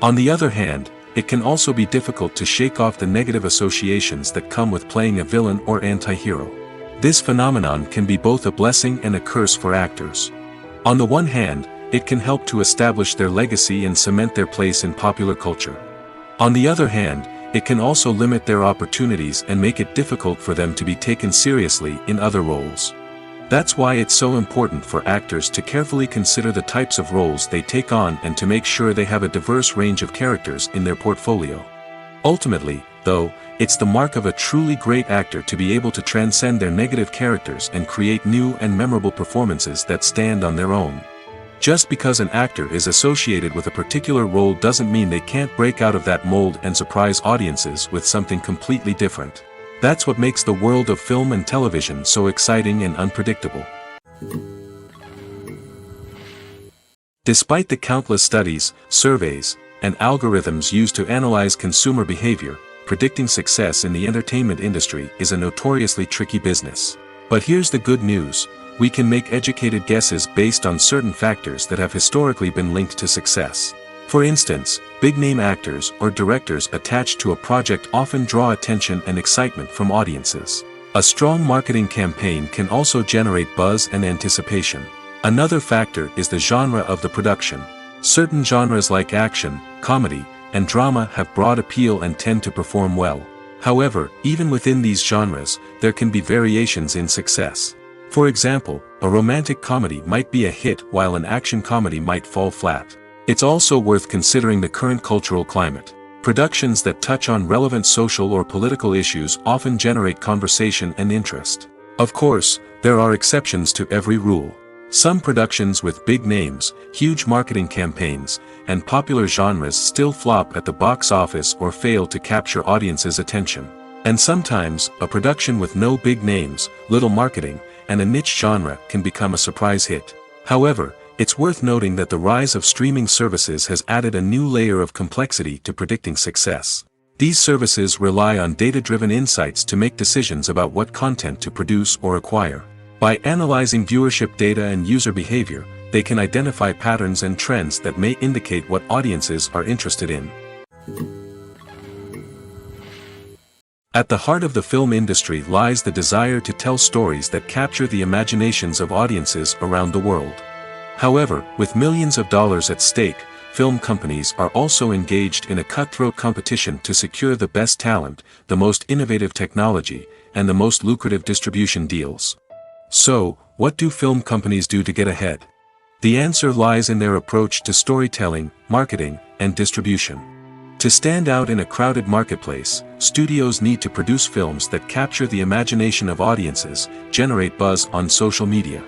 On the other hand, it can also be difficult to shake off the negative associations that come with playing a villain or anti-hero. This phenomenon can be both a blessing and a curse for actors. On the one hand, it can help to establish their legacy and cement their place in popular culture. On the other hand, it can also limit their opportunities and make it difficult for them to be taken seriously in other roles. That's why it's so important for actors to carefully consider the types of roles they take on and to make sure they have a diverse range of characters in their portfolio. Ultimately, though, it's the mark of a truly great actor to be able to transcend their negative characters and create new and memorable performances that stand on their own. Just because an actor is associated with a particular role doesn't mean they can't break out of that mold and surprise audiences with something completely different. That's what makes the world of film and television so exciting and unpredictable. Despite the countless studies, surveys, and algorithms used to analyze consumer behavior, predicting success in the entertainment industry is a notoriously tricky business. But here's the good news. We can make educated guesses based on certain factors that have historically been linked to success. For instance, big-name actors or directors attached to a project often draw attention and excitement from audiences. A strong marketing campaign can also generate buzz and anticipation. Another factor is the genre of the production. Certain genres like action, comedy, and drama have broad appeal and tend to perform well. However, even within these genres, there can be variations in success. For example, a romantic comedy might be a hit while an action comedy might fall flat. It's also worth considering the current cultural climate. Productions that touch on relevant social or political issues often generate conversation and interest. Of course, there are exceptions to every rule. Some productions with big names, huge marketing campaigns, and popular genres still flop at the box office or fail to capture audiences' attention. And sometimes, a production with no big names, little marketing, and a niche genre can become a surprise hit. However, it's worth noting that the rise of streaming services has added a new layer of complexity to predicting success. These services rely on data-driven insights to make decisions about what content to produce or acquire. By analyzing viewership data and user behavior, they can identify patterns and trends that may indicate what audiences are interested in. At the heart of the film industry lies the desire to tell stories that capture the imaginations of audiences around the world. However, with millions of dollars at stake, film companies are also engaged in a cutthroat competition to secure the best talent, the most innovative technology, and the most lucrative distribution deals. So, what do film companies do to get ahead? The answer lies in their approach to storytelling, marketing, and distribution. To stand out in a crowded marketplace, studios need to produce films that capture the imagination of audiences, generate buzz on social media.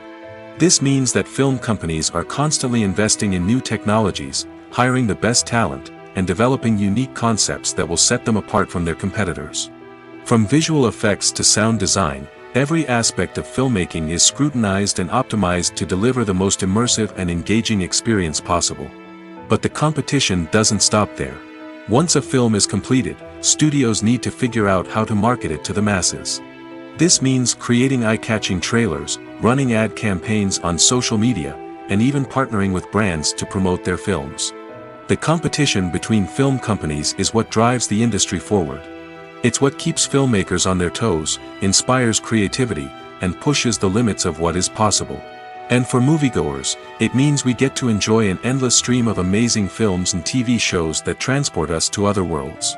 This means that film companies are constantly investing in new technologies, hiring the best talent, and developing unique concepts that will set them apart from their competitors. From visual effects to sound design, every aspect of filmmaking is scrutinized and optimized to deliver the most immersive and engaging experience possible. But the competition doesn't stop there. Once a film is completed, studios need to figure out how to market it to the masses. This means creating eye-catching trailers, running ad campaigns on social media, and even partnering with brands to promote their films. The competition between film companies is what drives the industry forward. It's what keeps filmmakers on their toes, inspires creativity, and pushes the limits of what is possible. And for moviegoers, it means we get to enjoy an endless stream of amazing films and TV shows that transport us to other worlds.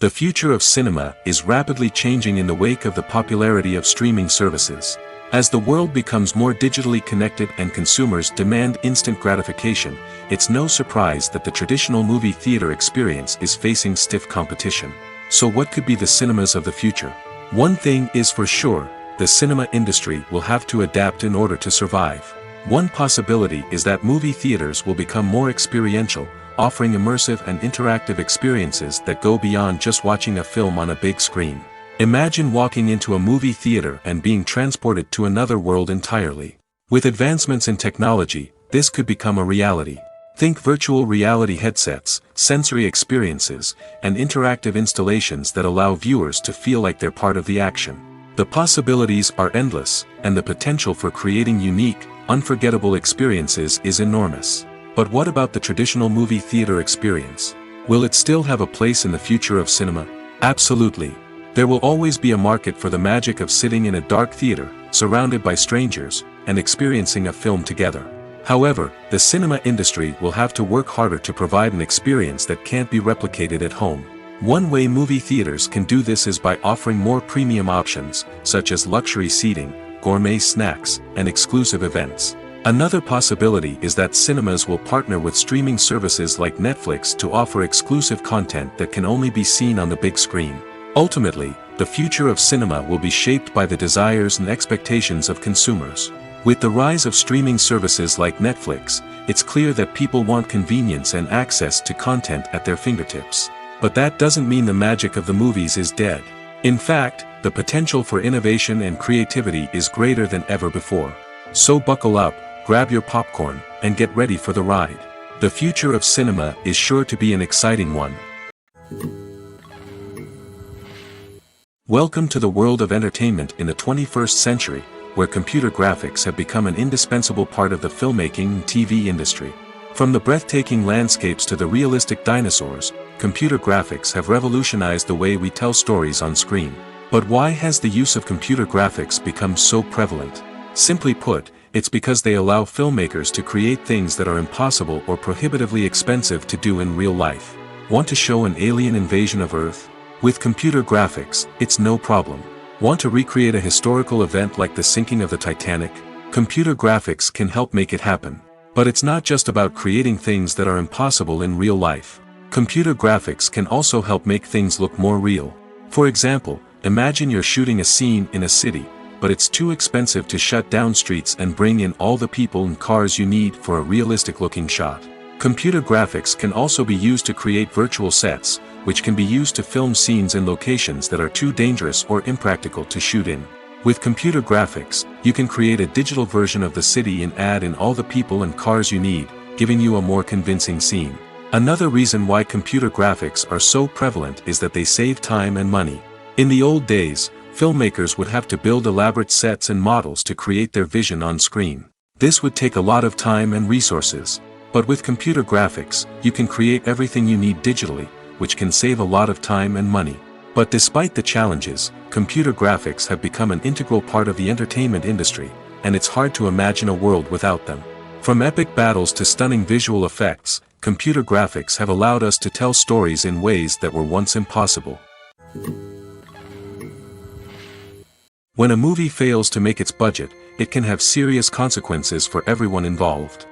The future of cinema is rapidly changing in the wake of the popularity of streaming services. As the world becomes more digitally connected and consumers demand instant gratification, it's no surprise that the traditional movie theater experience is facing stiff competition. So what could be the cinemas of the future? One thing is for sure, the cinema industry will have to adapt in order to survive. One possibility is that movie theaters will become more experiential, offering immersive and interactive experiences that go beyond just watching a film on a big screen. Imagine walking into a movie theater and being transported to another world entirely. With advancements in technology, this could become a reality. Think virtual reality headsets, sensory experiences, and interactive installations that allow viewers to feel like they're part of the action. The possibilities are endless, and the potential for creating unique, unforgettable experiences is enormous. But what about the traditional movie theater experience? Will it still have a place in the future of cinema? Absolutely. There will always be a market for the magic of sitting in a dark theater, surrounded by strangers, and experiencing a film together. However, the cinema industry will have to work harder to provide an experience that can't be replicated at home. One way movie theaters can do this is by offering more premium options, such as luxury seating, gourmet snacks, and exclusive events. Another possibility is that cinemas will partner with streaming services like Netflix to offer exclusive content that can only be seen on the big screen. Ultimately, the future of cinema will be shaped by the desires and expectations of consumers. With the rise of streaming services like Netflix, it's clear that people want convenience and access to content at their fingertips. But that doesn't mean the magic of the movies is dead. In fact, the potential for innovation and creativity is greater than ever before. So buckle up, grab your popcorn, and get ready for the ride. The future of cinema is sure to be an exciting one. Welcome to the world of entertainment in the 21st century, where computer graphics have become an indispensable part of the filmmaking and TV industry. From the breathtaking landscapes to the realistic dinosaurs, computer graphics have revolutionized the way we tell stories on screen. But why has the use of computer graphics become so prevalent? Simply put, it's because they allow filmmakers to create things that are impossible or prohibitively expensive to do in real life. Want to show an alien invasion of Earth? With computer graphics, it's no problem. Want to recreate a historical event like the sinking of the Titanic? Computer graphics can help make it happen. But it's not just about creating things that are impossible in real life. Computer graphics can also help make things look more real. For example, imagine you're shooting a scene in a city, but it's too expensive to shut down streets and bring in all the people and cars you need for a realistic-looking shot. Computer graphics can also be used to create virtual sets, which can be used to film scenes in locations that are too dangerous or impractical to shoot in. With computer graphics, you can create a digital version of the city and add in all the people and cars you need, giving you a more convincing scene. Another reason why computer graphics are so prevalent is that they save time and money. In the old days, filmmakers would have to build elaborate sets and models to create their vision on screen. This would take a lot of time and resources. But with computer graphics, you can create everything you need digitally, which can save a lot of time and money. But despite the challenges, computer graphics have become an integral part of the entertainment industry, and it's hard to imagine a world without them. From epic battles to stunning visual effects, computer graphics have allowed us to tell stories in ways that were once impossible. When a movie fails to make its budget, it can have serious consequences for everyone involved.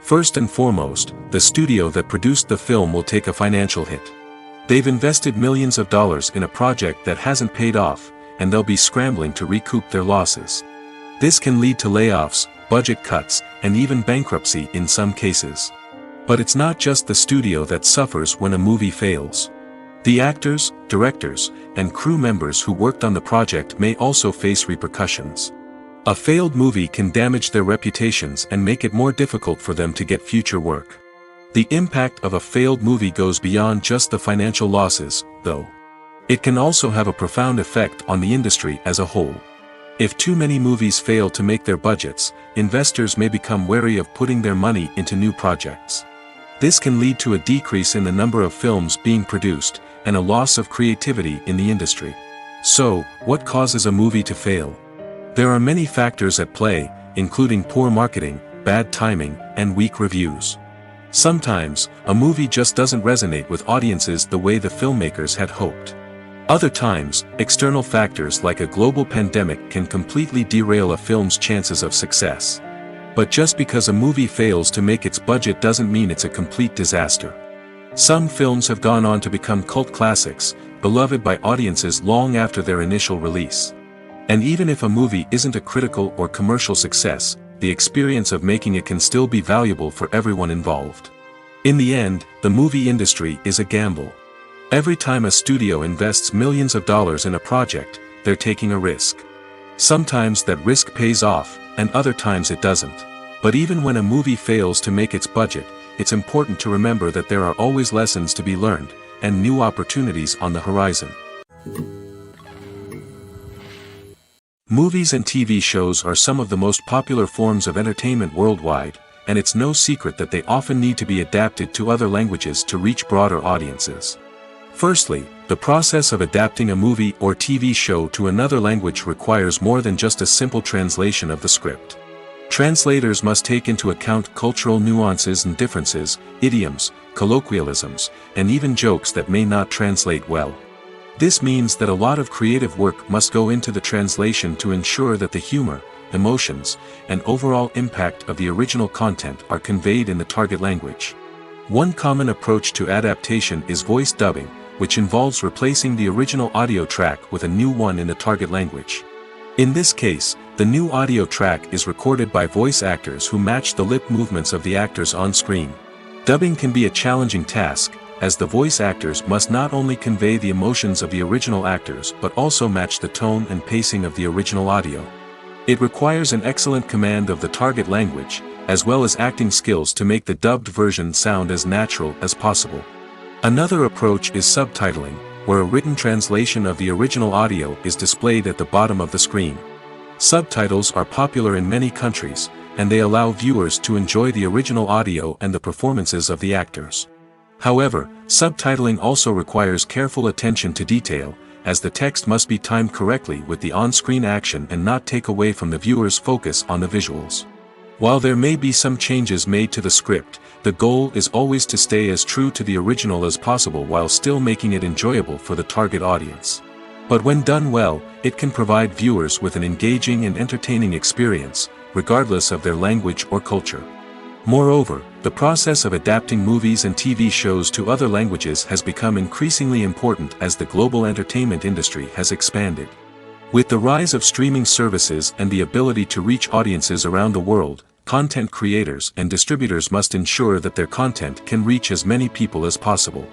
First and foremost, the studio that produced the film will take a financial hit. They've invested millions of dollars in a project that hasn't paid off, and they'll be scrambling to recoup their losses. This can lead to layoffs, budget cuts, and even bankruptcy in some cases. But it's not just the studio that suffers when a movie fails. The actors, directors, and crew members who worked on the project may also face repercussions. A failed movie can damage their reputations and make it more difficult for them to get future work. The impact of a failed movie goes beyond just the financial losses, though. It can also have a profound effect on the industry as a whole. If too many movies fail to make their budgets, investors may become wary of putting their money into new projects. This can lead to a decrease in the number of films being produced, and a loss of creativity in the industry. So, what causes a movie to fail? There are many factors at play, including poor marketing, bad timing, and weak reviews. Sometimes, a movie just doesn't resonate with audiences the way the filmmakers had hoped. Other times, external factors like a global pandemic can completely derail a film's chances of success. But just because a movie fails to make its budget doesn't mean it's a complete disaster. Some films have gone on to become cult classics, beloved by audiences long after their initial release. And even if a movie isn't a critical or commercial success, the experience of making it can still be valuable for everyone involved. In the end, the movie industry is a gamble. Every time a studio invests millions of dollars in a project, they're taking a risk. Sometimes that risk pays off, and other times it doesn't. But even when a movie fails to make its budget, it's important to remember that there are always lessons to be learned, and new opportunities on the horizon. Movies and TV shows are some of the most popular forms of entertainment worldwide, and it's no secret that they often need to be adapted to other languages to reach broader audiences. Firstly, the process of adapting a movie or TV show to another language requires more than just a simple translation of the script. Translators must take into account cultural nuances and differences, idioms, colloquialisms, and even jokes that may not translate well. This means that a lot of creative work must go into the translation to ensure that the humor, emotions, and overall impact of the original content are conveyed in the target language. One common approach to adaptation is voice dubbing, which involves replacing the original audio track with a new one in the target language. In this case, the new audio track is recorded by voice actors who match the lip movements of the actors on screen. Dubbing can be a challenging task, as the voice actors must not only convey the emotions of the original actors but also match the tone and pacing of the original audio. It requires an excellent command of the target language, as well as acting skills to make the dubbed version sound as natural as possible. Another approach is subtitling, where a written translation of the original audio is displayed at the bottom of the screen. Subtitles are popular in many countries, and they allow viewers to enjoy the original audio and the performances of the actors. However, subtitling also requires careful attention to detail, as the text must be timed correctly with the on-screen action and not take away from the viewer's focus on the visuals. While there may be some changes made to the script, the goal is always to stay as true to the original as possible while still making it enjoyable for the target audience. But when done well, it can provide viewers with an engaging and entertaining experience, regardless of their language or culture. Moreover, the process of adapting movies and TV shows to other languages has become increasingly important as the global entertainment industry has expanded. With the rise of streaming services and the ability to reach audiences around the world, content creators and distributors must ensure that their content can reach as many people as possible.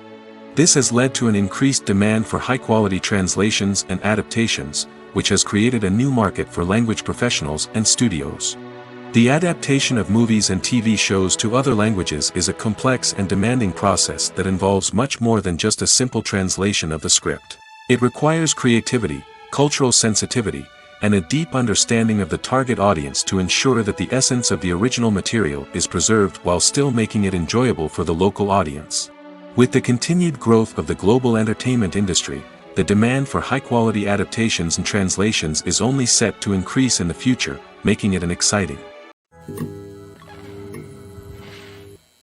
This has led to an increased demand for high-quality translations and adaptations, which has created a new market for language professionals and studios. The adaptation of movies and TV shows to other languages is a complex and demanding process that involves much more than just a simple translation of the script. It requires creativity, cultural sensitivity, and a deep understanding of the target audience to ensure that the essence of the original material is preserved while still making it enjoyable for the local audience. With the continued growth of the global entertainment industry, the demand for high-quality adaptations and translations is only set to increase in the future, making it exciting.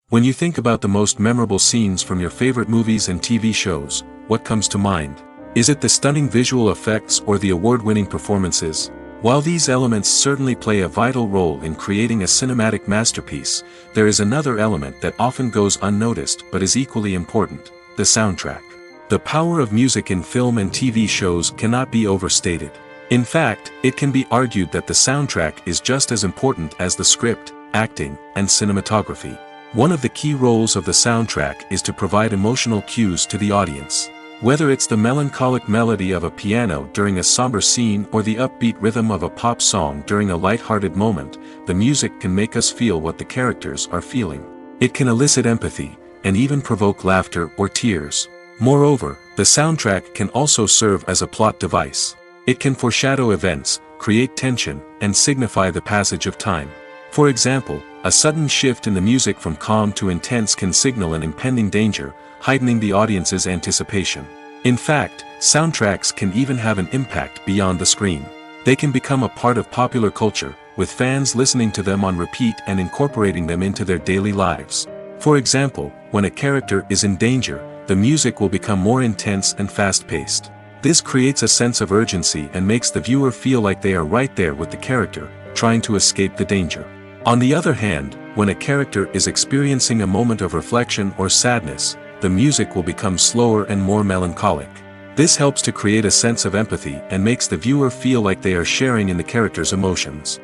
When you think about the most memorable scenes from your favorite movies and TV shows, what comes to mind? Is it the stunning visual effects or the award-winning performances? While these elements certainly play a vital role in creating a cinematic masterpiece, there is another element that often goes unnoticed but is equally important: the soundtrack. The power of music in film and TV shows cannot be overstated. In fact, it can be argued that the soundtrack is just as important as the script, acting, and cinematography. One of the key roles of the soundtrack is to provide emotional cues to the audience. Whether it's the melancholic melody of a piano during a somber scene or the upbeat rhythm of a pop song during a light-hearted moment, the music can make us feel what the characters are feeling. It can elicit empathy, and even provoke laughter or tears. Moreover, the soundtrack can also serve as a plot device. It can foreshadow events, create tension, and signify the passage of time. For example, a sudden shift in the music from calm to intense can signal an impending danger, heightening the audience's anticipation. In fact, soundtracks can even have an impact beyond the screen. They can become a part of popular culture, with fans listening to them on repeat and incorporating them into their daily lives. For example, when a character is in danger, the music will become more intense and fast-paced. This creates a sense of urgency and makes the viewer feel like they are right there with the character, trying to escape the danger. On the other hand, when a character is experiencing a moment of reflection or sadness, the music will become slower and more melancholic. This helps to create a sense of empathy and makes the viewer feel like they are sharing in the character's emotions.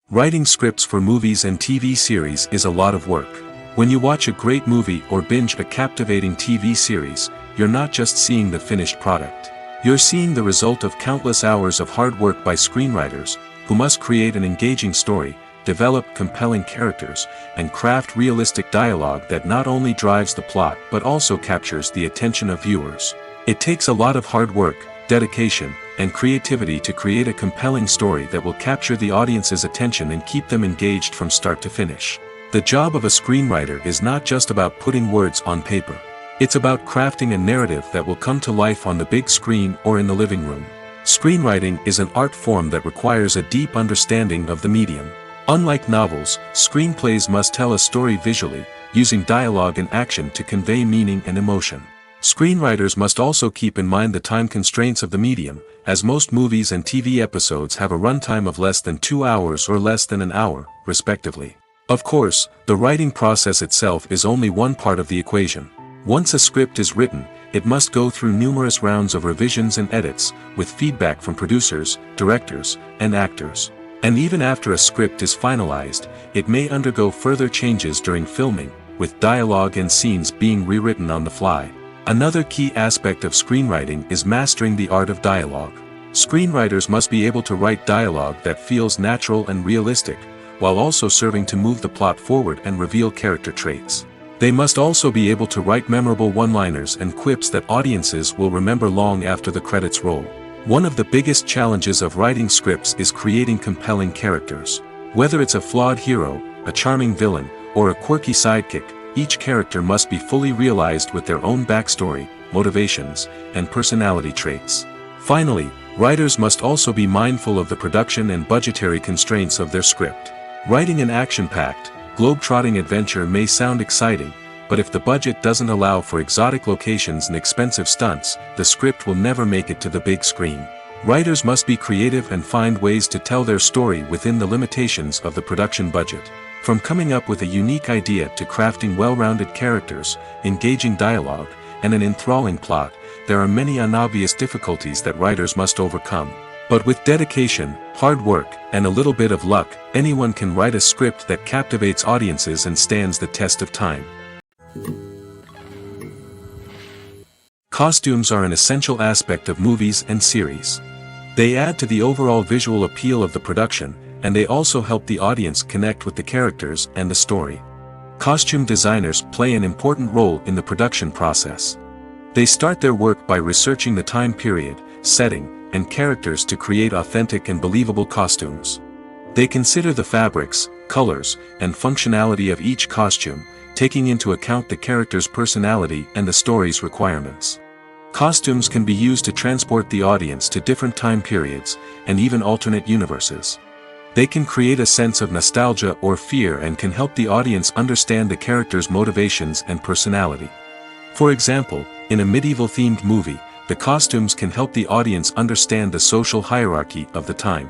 Writing scripts for movies and TV series is a lot of work. When you watch a great movie or binge a captivating TV series, you're not just seeing the finished product. You're seeing the result of countless hours of hard work by screenwriters, who must create an engaging story, develop compelling characters, and craft realistic dialogue that not only drives the plot but also captures the attention of viewers. It takes a lot of hard work, dedication, and creativity to create a compelling story that will capture the audience's attention and keep them engaged from start to finish. The job of a screenwriter is not just about putting words on paper. It's about crafting a narrative that will come to life on the big screen or in the living room. Screenwriting is an art form that requires a deep understanding of the medium. Unlike novels, screenplays must tell a story visually, using dialogue and action to convey meaning and emotion. Screenwriters must also keep in mind the time constraints of the medium, as most movies and TV episodes have a runtime of less than 2 hours or less than an hour, respectively. Of course, the writing process itself is only one part of the equation. Once a script is written, it must go through numerous rounds of revisions and edits, with feedback from producers, directors, and actors. And even after a script is finalized, it may undergo further changes during filming, with dialogue and scenes being rewritten on the fly. Another key aspect of screenwriting is mastering the art of dialogue. Screenwriters must be able to write dialogue that feels natural and realistic, while also serving to move the plot forward and reveal character traits. They must also be able to write memorable one-liners and quips that audiences will remember long after the credits roll. One of the biggest challenges of writing scripts is creating compelling characters. Whether it's a flawed hero, a charming villain, or a quirky sidekick, each character must be fully realized with their own backstory, motivations, and personality traits. Finally, writers must also be mindful of the production and budgetary constraints of their script. Writing an action-packed, globe-trotting adventure may sound exciting, but if the budget doesn't allow for exotic locations and expensive stunts, the script will never make it to the big screen. Writers must be creative and find ways to tell their story within the limitations of the production budget. From coming up with a unique idea to crafting well-rounded characters, engaging dialogue, and an enthralling plot, there are many unobvious difficulties that writers must overcome. But with dedication, hard work, and a little bit of luck, anyone can write a script that captivates audiences and stands the test of time. Costumes are an essential aspect of movies and series. They add to the overall visual appeal of the production, and they also help the audience connect with the characters and the story. Costume designers play an important role in the production process. They start their work by researching the time period, setting, and characters to create authentic and believable costumes. They consider the fabrics, colors, and functionality of each costume, taking into account the character's personality and the story's requirements. Costumes can be used to transport the audience to different time periods, and even alternate universes. They can create a sense of nostalgia or fear and can help the audience understand the character's motivations and personality. For example, in a medieval-themed movie, the costumes can help the audience understand the social hierarchy of the time.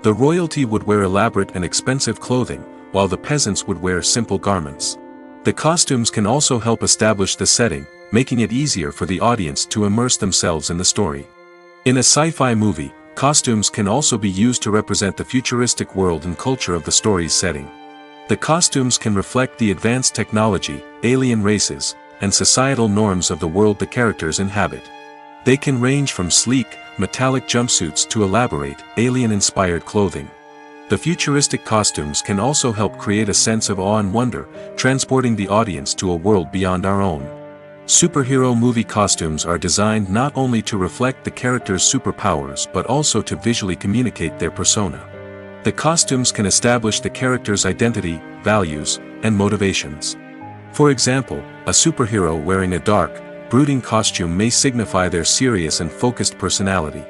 The royalty would wear elaborate and expensive clothing, while the peasants would wear simple garments. The costumes can also help establish the setting, making it easier for the audience to immerse themselves in the story. In a sci-fi movie, costumes can also be used to represent the futuristic world and culture of the story's setting. The costumes can reflect the advanced technology, alien races, and societal norms of the world the characters inhabit. They can range from sleek, metallic jumpsuits to elaborate, alien-inspired clothing. The futuristic costumes can also help create a sense of awe and wonder, transporting the audience to a world beyond our own. Superhero movie costumes are designed not only to reflect the character's superpowers but also to visually communicate their persona. The costumes can establish the character's identity, values, and motivations. For example, a superhero wearing a dark, brooding costume may signify their serious and focused personality.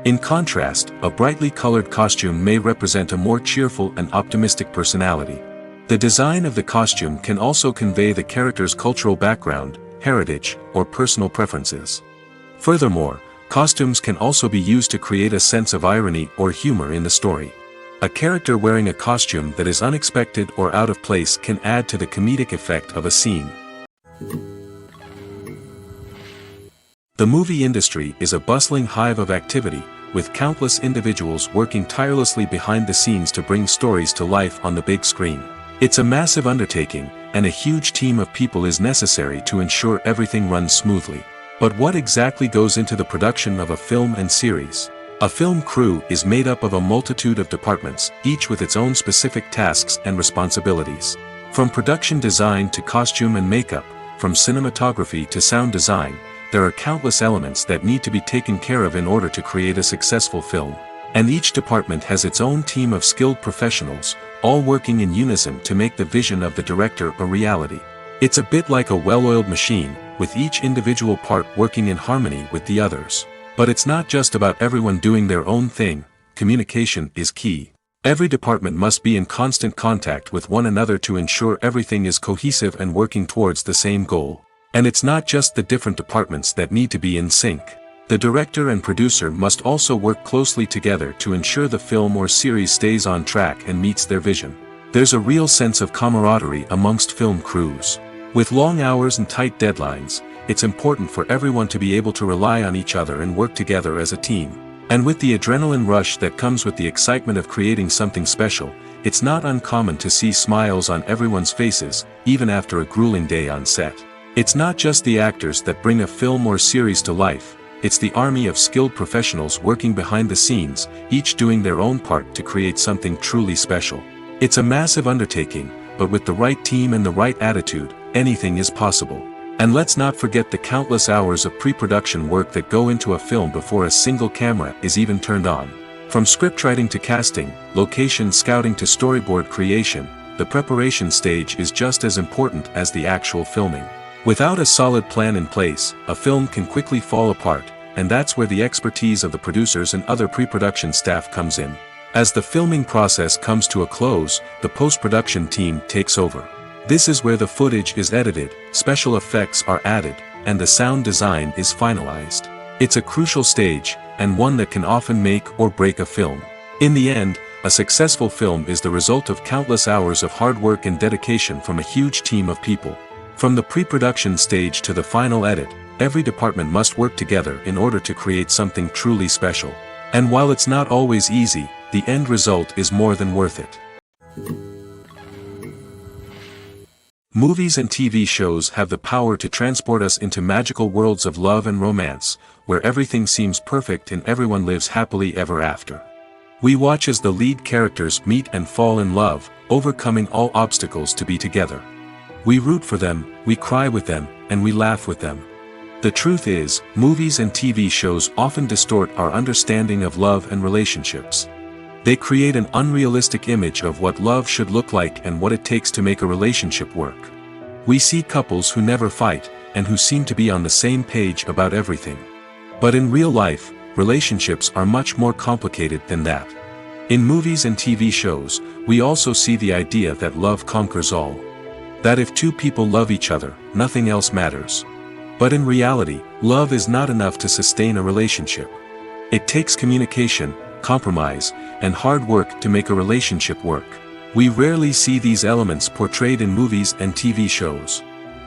In contrast, a brightly colored costume may represent a more cheerful and optimistic personality. The design of the costume can also convey the character's cultural background, heritage, or personal preferences. Furthermore, costumes can also be used to create a sense of irony or humor in the story. A character wearing a costume that is unexpected or out of place can add to the comedic effect of a scene. The movie industry is a bustling hive of activity, with countless individuals working tirelessly behind the scenes to bring stories to life on the big screen. It's a massive undertaking, and a huge team of people is necessary to ensure everything runs smoothly. But what exactly goes into the production of a film and series? A film crew is made up of a multitude of departments, each with its own specific tasks and responsibilities. From production design to costume and makeup, from cinematography to sound design, there are countless elements that need to be taken care of in order to create a successful film. And each department has its own team of skilled professionals, all working in unison to make the vision of the director a reality. It's a bit like a well-oiled machine, with each individual part working in harmony with the others. But it's not just about everyone doing their own thing. Communication is key. Every department must be in constant contact with one another to ensure everything is cohesive and working towards the same goal. And it's not just the different departments that need to be in sync. The director and producer must also work closely together to ensure the film or series stays on track and meets their vision. There's a real sense of camaraderie amongst film crews. With long hours and tight deadlines, it's important for everyone to be able to rely on each other and work together as a team. And with the adrenaline rush that comes with the excitement of creating something special, it's not uncommon to see smiles on everyone's faces, even after a grueling day on set. It's not just the actors that bring a film or series to life, it's the army of skilled professionals working behind the scenes, each doing their own part to create something truly special. It's a massive undertaking, but with the right team and the right attitude, anything is possible. And let's not forget the countless hours of pre-production work that go into a film before a single camera is even turned on. From scriptwriting to casting, location scouting to storyboard creation, the preparation stage is just as important as the actual filming. Without a solid plan in place, a film can quickly fall apart, and that's where the expertise of the producers and other pre-production staff comes in. As the filming process comes to a close, the post-production team takes over. This is where the footage is edited, special effects are added, and the sound design is finalized. It's a crucial stage, and one that can often make or break a film. In the end, a successful film is the result of countless hours of hard work and dedication from a huge team of people. From the pre-production stage to the final edit, every department must work together in order to create something truly special. And while it's not always easy, the end result is more than worth it. Movies and TV shows have the power to transport us into magical worlds of love and romance, where everything seems perfect and everyone lives happily ever after. We watch as the lead characters meet and fall in love, overcoming all obstacles to be together. We root for them, we cry with them, and we laugh with them. The truth is, movies and TV shows often distort our understanding of love and relationships. They create an unrealistic image of what love should look like and what it takes to make a relationship work. We see couples who never fight, and who seem to be on the same page about everything. But in real life, relationships are much more complicated than that. In movies and TV shows, we also see the idea that love conquers all. That if two people love each other, nothing else matters. But in reality, love is not enough to sustain a relationship. It takes communication, compromise, and hard work to make a relationship work. We rarely see these elements portrayed in movies and TV shows.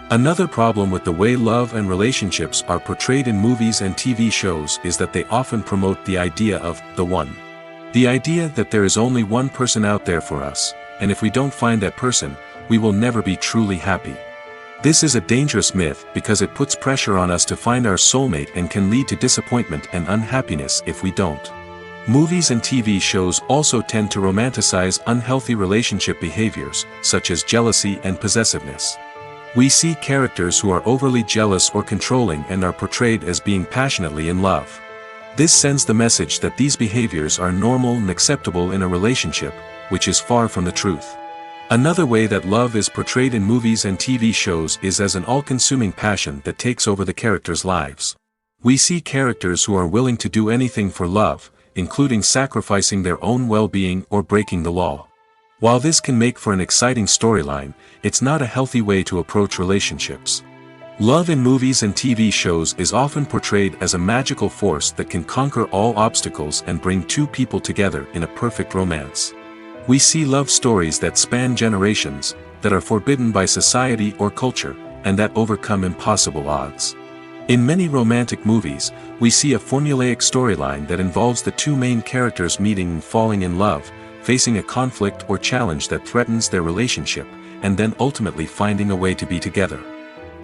Another problem with the way love and relationships are portrayed in movies and TV shows is that they often promote the idea of the one. The idea that there is only one person out there for us, and if we don't find that person, we will never be truly happy. This is a dangerous myth because it puts pressure on us to find our soulmate and can lead to disappointment and unhappiness if we don't. Movies and TV shows also tend to romanticize unhealthy relationship behaviors, such as jealousy and possessiveness. We see characters who are overly jealous or controlling and are portrayed as being passionately in love. This sends the message that these behaviors are normal and acceptable in a relationship, which is far from the truth. Another way that love is portrayed in movies and TV shows is as an all-consuming passion that takes over the characters' lives. We see characters who are willing to do anything for love, including sacrificing their own well-being or breaking the law. While this can make for an exciting storyline, it's not a healthy way to approach relationships. Love in movies and TV shows is often portrayed as a magical force that can conquer all obstacles and bring two people together in a perfect romance. We see love stories that span generations, that are forbidden by society or culture, and that overcome impossible odds. In many romantic movies, we see a formulaic storyline that involves the two main characters meeting and falling in love, facing a conflict or challenge that threatens their relationship, and then ultimately finding a way to be together.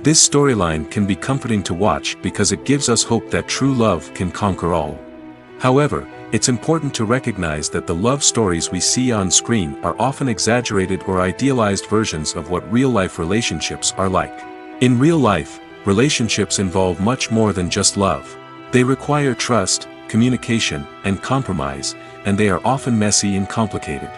This storyline can be comforting to watch because it gives us hope that true love can conquer all. However, it's important to recognize that the love stories we see on screen are often exaggerated or idealized versions of what real-life relationships are like. In real life, relationships involve much more than just love. They require trust, communication, and compromise, and they are often messy and complicated.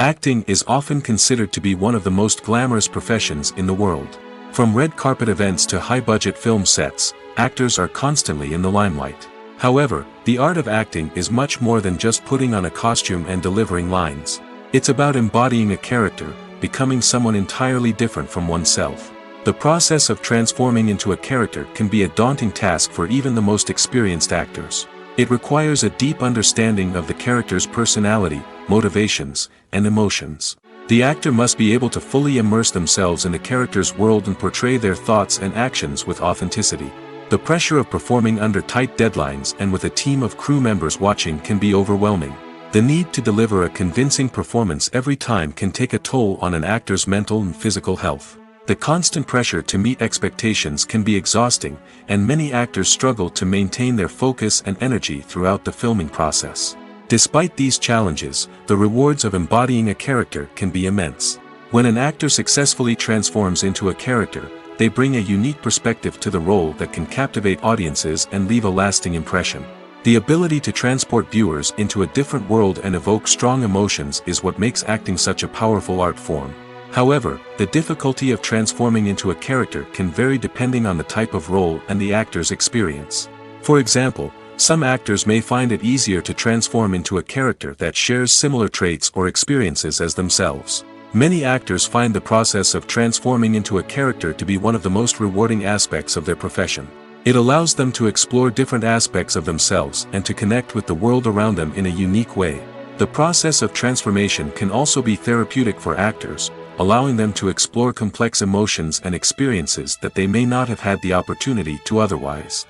Acting is often considered to be one of the most glamorous professions in the world. From red carpet events to high-budget film sets, actors are constantly in the limelight. However, the art of acting is much more than just putting on a costume and delivering lines. It's about embodying a character, becoming someone entirely different from oneself. The process of transforming into a character can be a daunting task for even the most experienced actors. It requires a deep understanding of the character's personality, motivations, and emotions. The actor must be able to fully immerse themselves in the character's world and portray their thoughts and actions with authenticity. The pressure of performing under tight deadlines and with a team of crew members watching can be overwhelming. The need to deliver a convincing performance every time can take a toll on an actor's mental and physical health. The constant pressure to meet expectations can be exhausting, and many actors struggle to maintain their focus and energy throughout the filming process. Despite these challenges, the rewards of embodying a character can be immense. When an actor successfully transforms into a character, they bring a unique perspective to the role that can captivate audiences and leave a lasting impression. The ability to transport viewers into a different world and evoke strong emotions is what makes acting such a powerful art form. However, the difficulty of transforming into a character can vary depending on the type of role and the actor's experience. For example, some actors may find it easier to transform into a character that shares similar traits or experiences as themselves. Many actors find the process of transforming into a character to be one of the most rewarding aspects of their profession. It allows them to explore different aspects of themselves and to connect with the world around them in a unique way. The process of transformation can also be therapeutic for actors, allowing them to explore complex emotions and experiences that they may not have had the opportunity to otherwise.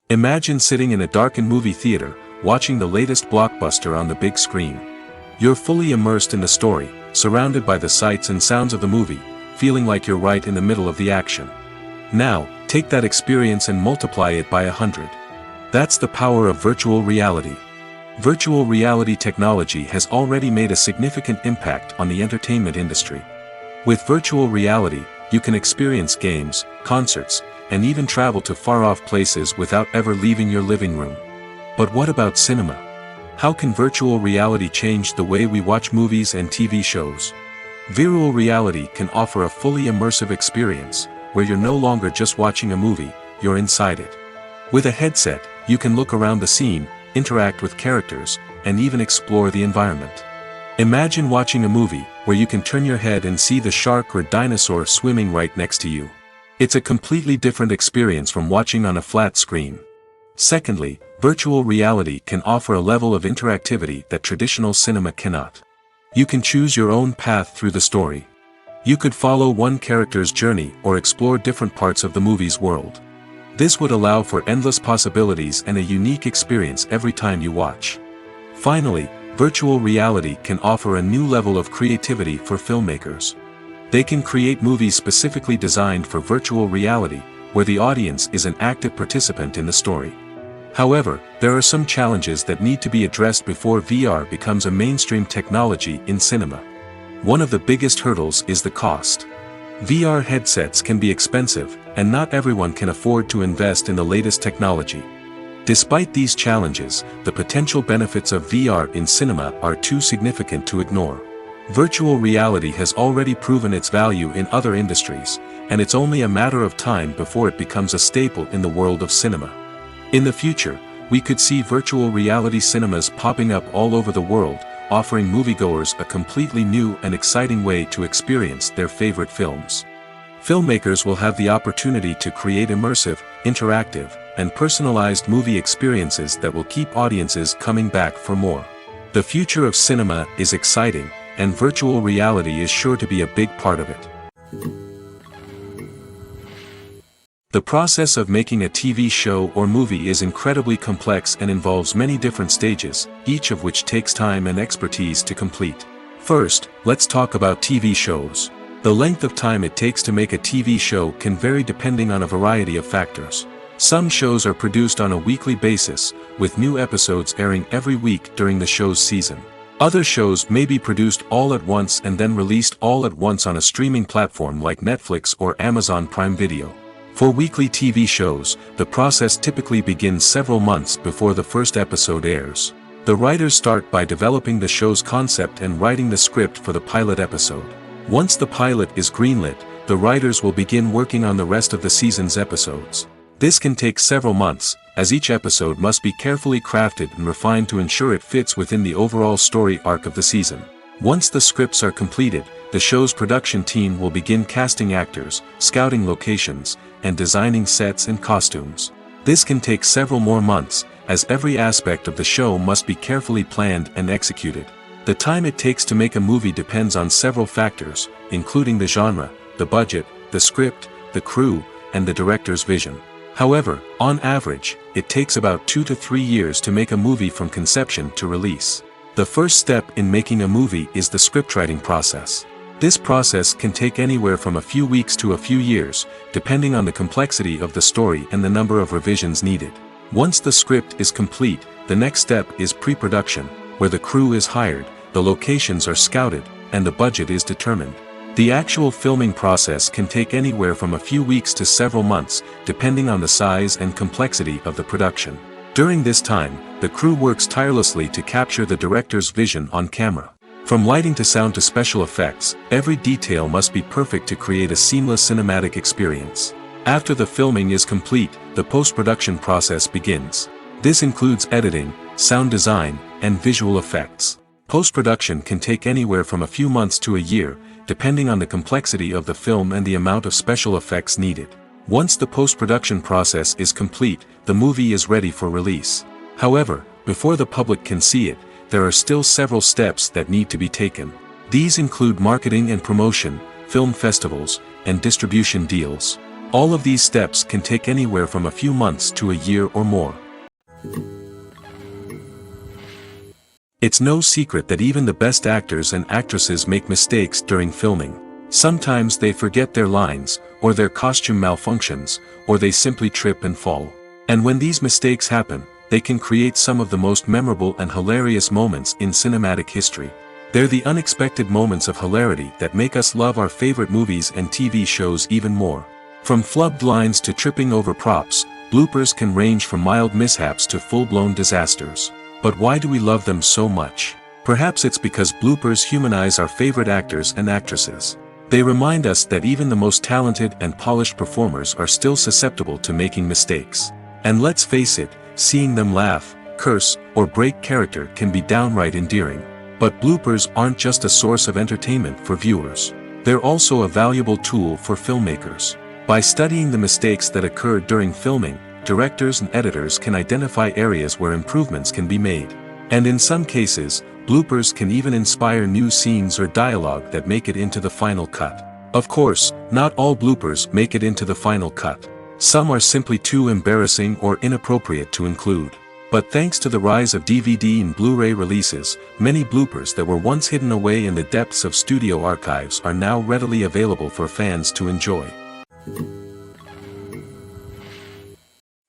Imagine sitting in a darkened movie theater, watching the latest blockbuster on the big screen. You're fully immersed in the story, surrounded by the sights and sounds of the movie, feeling like you're right in the middle of the action. Now, take that experience and multiply it by 100. That's the power of virtual reality. Virtual reality technology has already made a significant impact on the entertainment industry. With virtual reality, you can experience games, concerts, and even travel to far-off places without ever leaving your living room. But what about cinema? How can virtual reality change the way we watch movies and TV shows? Virtual reality can offer a fully immersive experience, where you're no longer just watching a movie, you're inside it. With a headset, you can look around the scene, interact with characters, and even explore the environment. Imagine watching a movie where you can turn your head and see the shark or dinosaur swimming right next to you. It's a completely different experience from watching on a flat screen. Secondly, virtual reality can offer a level of interactivity that traditional cinema cannot. You can choose your own path through the story. You could follow one character's journey or explore different parts of the movie's world. This would allow for endless possibilities and a unique experience every time you watch. Finally, virtual reality can offer a new level of creativity for filmmakers. They can create movies specifically designed for virtual reality, where the audience is an active participant in the story. However, there are some challenges that need to be addressed before VR becomes a mainstream technology in cinema. One of the biggest hurdles is the cost. VR headsets can be expensive, and not everyone can afford to invest in the latest technology. Despite these challenges, the potential benefits of VR in cinema are too significant to ignore. Virtual reality has already proven its value in other industries, and it's only a matter of time before it becomes a staple in the world of cinema. In the future, we could see virtual reality cinemas popping up all over the world, offering moviegoers a completely new and exciting way to experience their favorite films. Filmmakers will have the opportunity to create immersive, interactive, and personalized movie experiences that will keep audiences coming back for more. The future of cinema is exciting, and virtual reality is sure to be a big part of it. The process of making a TV show or movie is incredibly complex and involves many different stages, each of which takes time and expertise to complete. First, let's talk about TV shows. The length of time it takes to make a TV show can vary depending on a variety of factors. Some shows are produced on a weekly basis, with new episodes airing every week during the show's season. Other shows may be produced all at once and then released all at once on a streaming platform like Netflix or Amazon Prime Video. For weekly TV shows, the process typically begins several months before the first episode airs. The writers start by developing the show's concept and writing the script for the pilot episode. Once the pilot is greenlit, the writers will begin working on the rest of the season's episodes. This can take several months, as each episode must be carefully crafted and refined to ensure it fits within the overall story arc of the season. Once the scripts are completed, the show's production team will begin casting actors, scouting locations, and designing sets and costumes. This can take several more months, as every aspect of the show must be carefully planned and executed. The time it takes to make a movie depends on several factors, including the genre, the budget, the script, the crew, and the director's vision. However, on average, it takes about 2 to 3 years to make a movie from conception to release. The first step in making a movie is the scriptwriting process. This process can take anywhere from a few weeks to a few years, depending on the complexity of the story and the number of revisions needed. Once the script is complete, the next step is pre-production, where the crew is hired, the locations are scouted, and the budget is determined. The actual filming process can take anywhere from a few weeks to several months, depending on the size and complexity of the production. During this time, the crew works tirelessly to capture the director's vision on camera. From lighting to sound to special effects, every detail must be perfect to create a seamless cinematic experience. After the filming is complete, the post-production process begins. This includes editing, sound design, and visual effects. Post-production can take anywhere from a few months to a year, depending on the complexity of the film and the amount of special effects needed. Once the post-production process is complete, the movie is ready for release. However, before the public can see it, there are still several steps that need to be taken. These include marketing and promotion, film festivals, and distribution deals. All of these steps can take anywhere from a few months to a year or more. It's no secret that even the best actors and actresses make mistakes during filming. Sometimes they forget their lines, or their costume malfunctions, or they simply trip and fall. And when these mistakes happen, they can create some of the most memorable and hilarious moments in cinematic history. They're the unexpected moments of hilarity that make us love our favorite movies and TV shows even more. From flubbed lines to tripping over props, bloopers can range from mild mishaps to full-blown disasters. But why do we love them so much? Perhaps it's because bloopers humanize our favorite actors and actresses. They remind us that even the most talented and polished performers are still susceptible to making mistakes. And let's face it, seeing them laugh, curse, or break character can be downright endearing. But bloopers aren't just a source of entertainment for viewers. They're also a valuable tool for filmmakers. By studying the mistakes that occur during filming, directors and editors can identify areas where improvements can be made. And in some cases, bloopers can even inspire new scenes or dialogue that make it into the final cut. Of course, not all bloopers make it into the final cut. Some are simply too embarrassing or inappropriate to include. But thanks to the rise of DVD and Blu-ray releases, many bloopers that were once hidden away in the depths of studio archives are now readily available for fans to enjoy.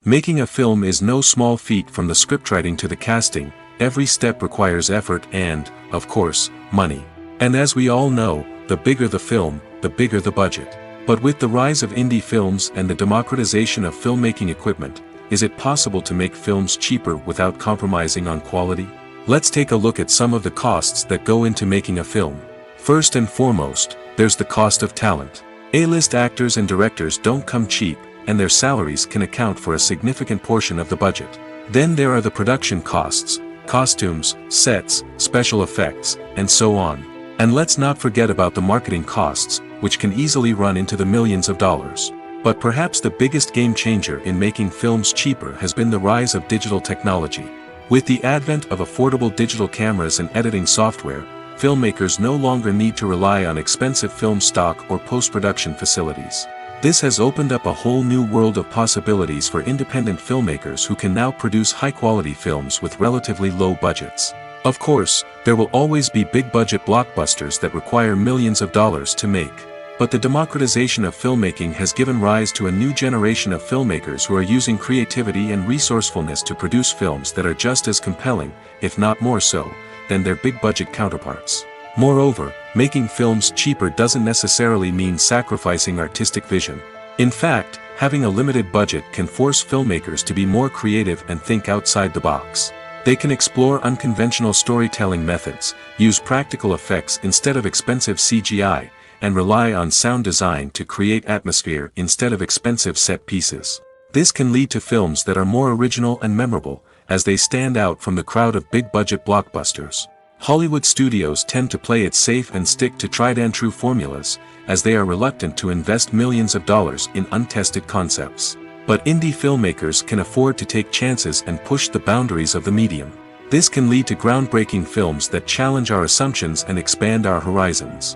Making a film is no small feat. From the scriptwriting to the casting, every step requires effort and, of course, money. And as we all know, the bigger the film, the bigger the budget. But with the rise of indie films and the democratization of filmmaking equipment, is it possible to make films cheaper without compromising on quality? Let's take a look at some of the costs that go into making a film. First and foremost, there's the cost of talent. A-list actors and directors don't come cheap, and their salaries can account for a significant portion of the budget. Then there are the production costs, costumes, sets, special effects, and so on. And let's not forget about the marketing costs, which can easily run into the millions of dollars. But perhaps the biggest game changer in making films cheaper has been the rise of digital technology. With the advent of affordable digital cameras and editing software, filmmakers no longer need to rely on expensive film stock or post-production facilities. This has opened up a whole new world of possibilities for independent filmmakers who can now produce high-quality films with relatively low budgets. Of course, there will always be big-budget blockbusters that require millions of dollars to make. But the democratization of filmmaking has given rise to a new generation of filmmakers who are using creativity and resourcefulness to produce films that are just as compelling, if not more so, than their big-budget counterparts. Moreover, making films cheaper doesn't necessarily mean sacrificing artistic vision. In fact, having a limited budget can force filmmakers to be more creative and think outside the box. They can explore unconventional storytelling methods, use practical effects instead of expensive CGI, and rely on sound design to create atmosphere instead of expensive set pieces. This can lead to films that are more original and memorable, as they stand out from the crowd of big-budget blockbusters. Hollywood studios tend to play it safe and stick to tried-and-true formulas, as they are reluctant to invest millions of dollars in untested concepts. But indie filmmakers can afford to take chances and push the boundaries of the medium. This can lead to groundbreaking films that challenge our assumptions and expand our horizons.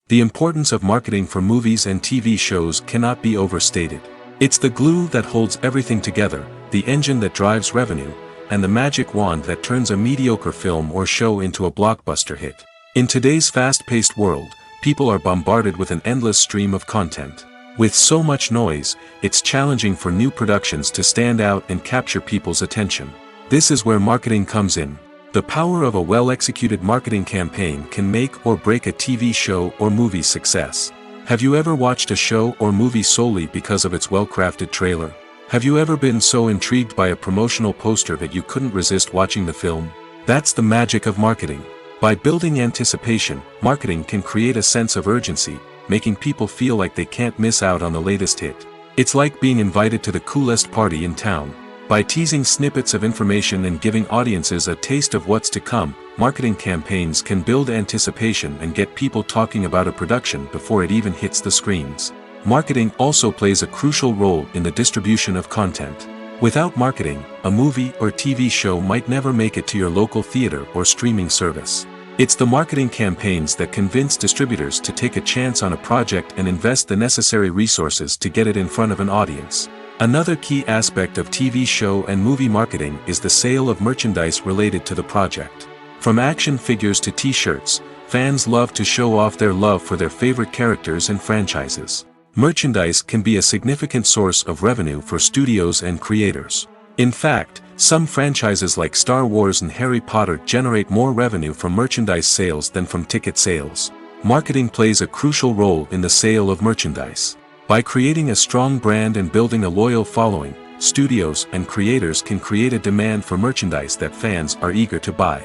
The importance of marketing for movies and TV shows cannot be overstated. It's the glue that holds everything together, the engine that drives revenue, and the magic wand that turns a mediocre film or show into a blockbuster hit. In today's fast-paced world, people are bombarded with an endless stream of content. With so much noise, it's challenging for new productions to stand out and capture people's attention. This is where marketing comes in. The power of a well-executed marketing campaign can make or break a TV show or movie's success. Have you ever watched a show or movie solely because of its well-crafted trailer? Have you ever been so intrigued by a promotional poster that you couldn't resist watching the film? That's the magic of marketing. By building anticipation, marketing can create a sense of urgency, making people feel like they can't miss out on the latest hit. It's like being invited to the coolest party in town. By teasing snippets of information and giving audiences a taste of what's to come, marketing campaigns can build anticipation and get people talking about a production before it even hits the screens. Marketing also plays a crucial role in the distribution of content. Without marketing, a movie or TV show might never make it to your local theater or streaming service. It's the marketing campaigns that convince distributors to take a chance on a project and invest the necessary resources to get it in front of an audience. Another key aspect of TV show and movie marketing is the sale of merchandise related to the project. From action figures to t-shirts, fans love to show off their love for their favorite characters and franchises. Merchandise can be a significant source of revenue for studios and creators. In fact, some franchises like Star Wars and Harry Potter generate more revenue from merchandise sales than from ticket sales. Marketing plays a crucial role in the sale of merchandise. By creating a strong brand and building a loyal following, studios and creators can create a demand for merchandise that fans are eager to buy.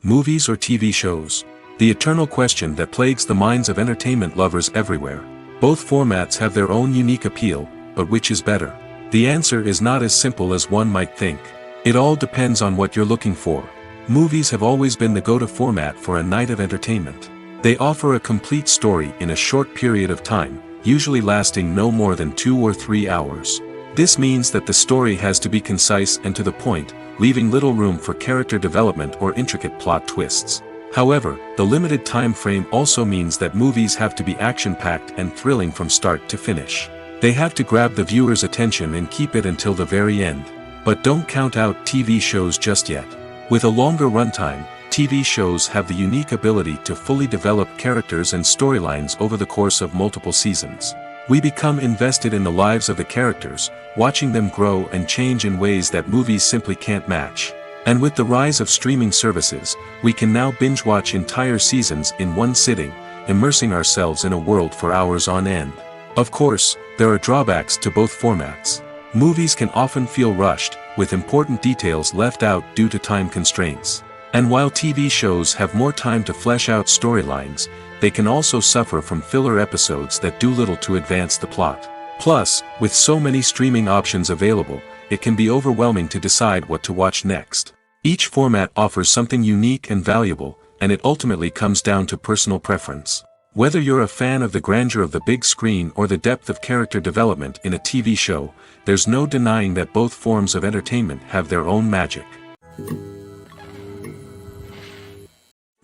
Movies or TV shows? The eternal question that plagues the minds of entertainment lovers everywhere. Both formats have their own unique appeal, but which is better? The answer is not as simple as one might think. It all depends on what you're looking for. Movies have always been the go-to format for a night of entertainment. They offer a complete story in a short period of time, usually lasting no more than 2 or 3 hours. This means that the story has to be concise and to the point, leaving little room for character development or intricate plot twists. However, the limited time frame also means that movies have to be action-packed and thrilling from start to finish. They have to grab the viewer's attention and keep it until the very end. But don't count out TV shows just yet. With a longer runtime, TV shows have the unique ability to fully develop characters and storylines over the course of multiple seasons. We become invested in the lives of the characters, watching them grow and change in ways that movies simply can't match. And with the rise of streaming services, we can now binge-watch entire seasons in one sitting, immersing ourselves in a world for hours on end. Of course, there are drawbacks to both formats. Movies can often feel rushed, with important details left out due to time constraints. And while TV shows have more time to flesh out storylines, they can also suffer from filler episodes that do little to advance the plot. Plus, with so many streaming options available, it can be overwhelming to decide what to watch next. Each format offers something unique and valuable, and it ultimately comes down to personal preference. Whether you're a fan of the grandeur of the big screen or the depth of character development in a TV show, there's no denying that both forms of entertainment have their own magic.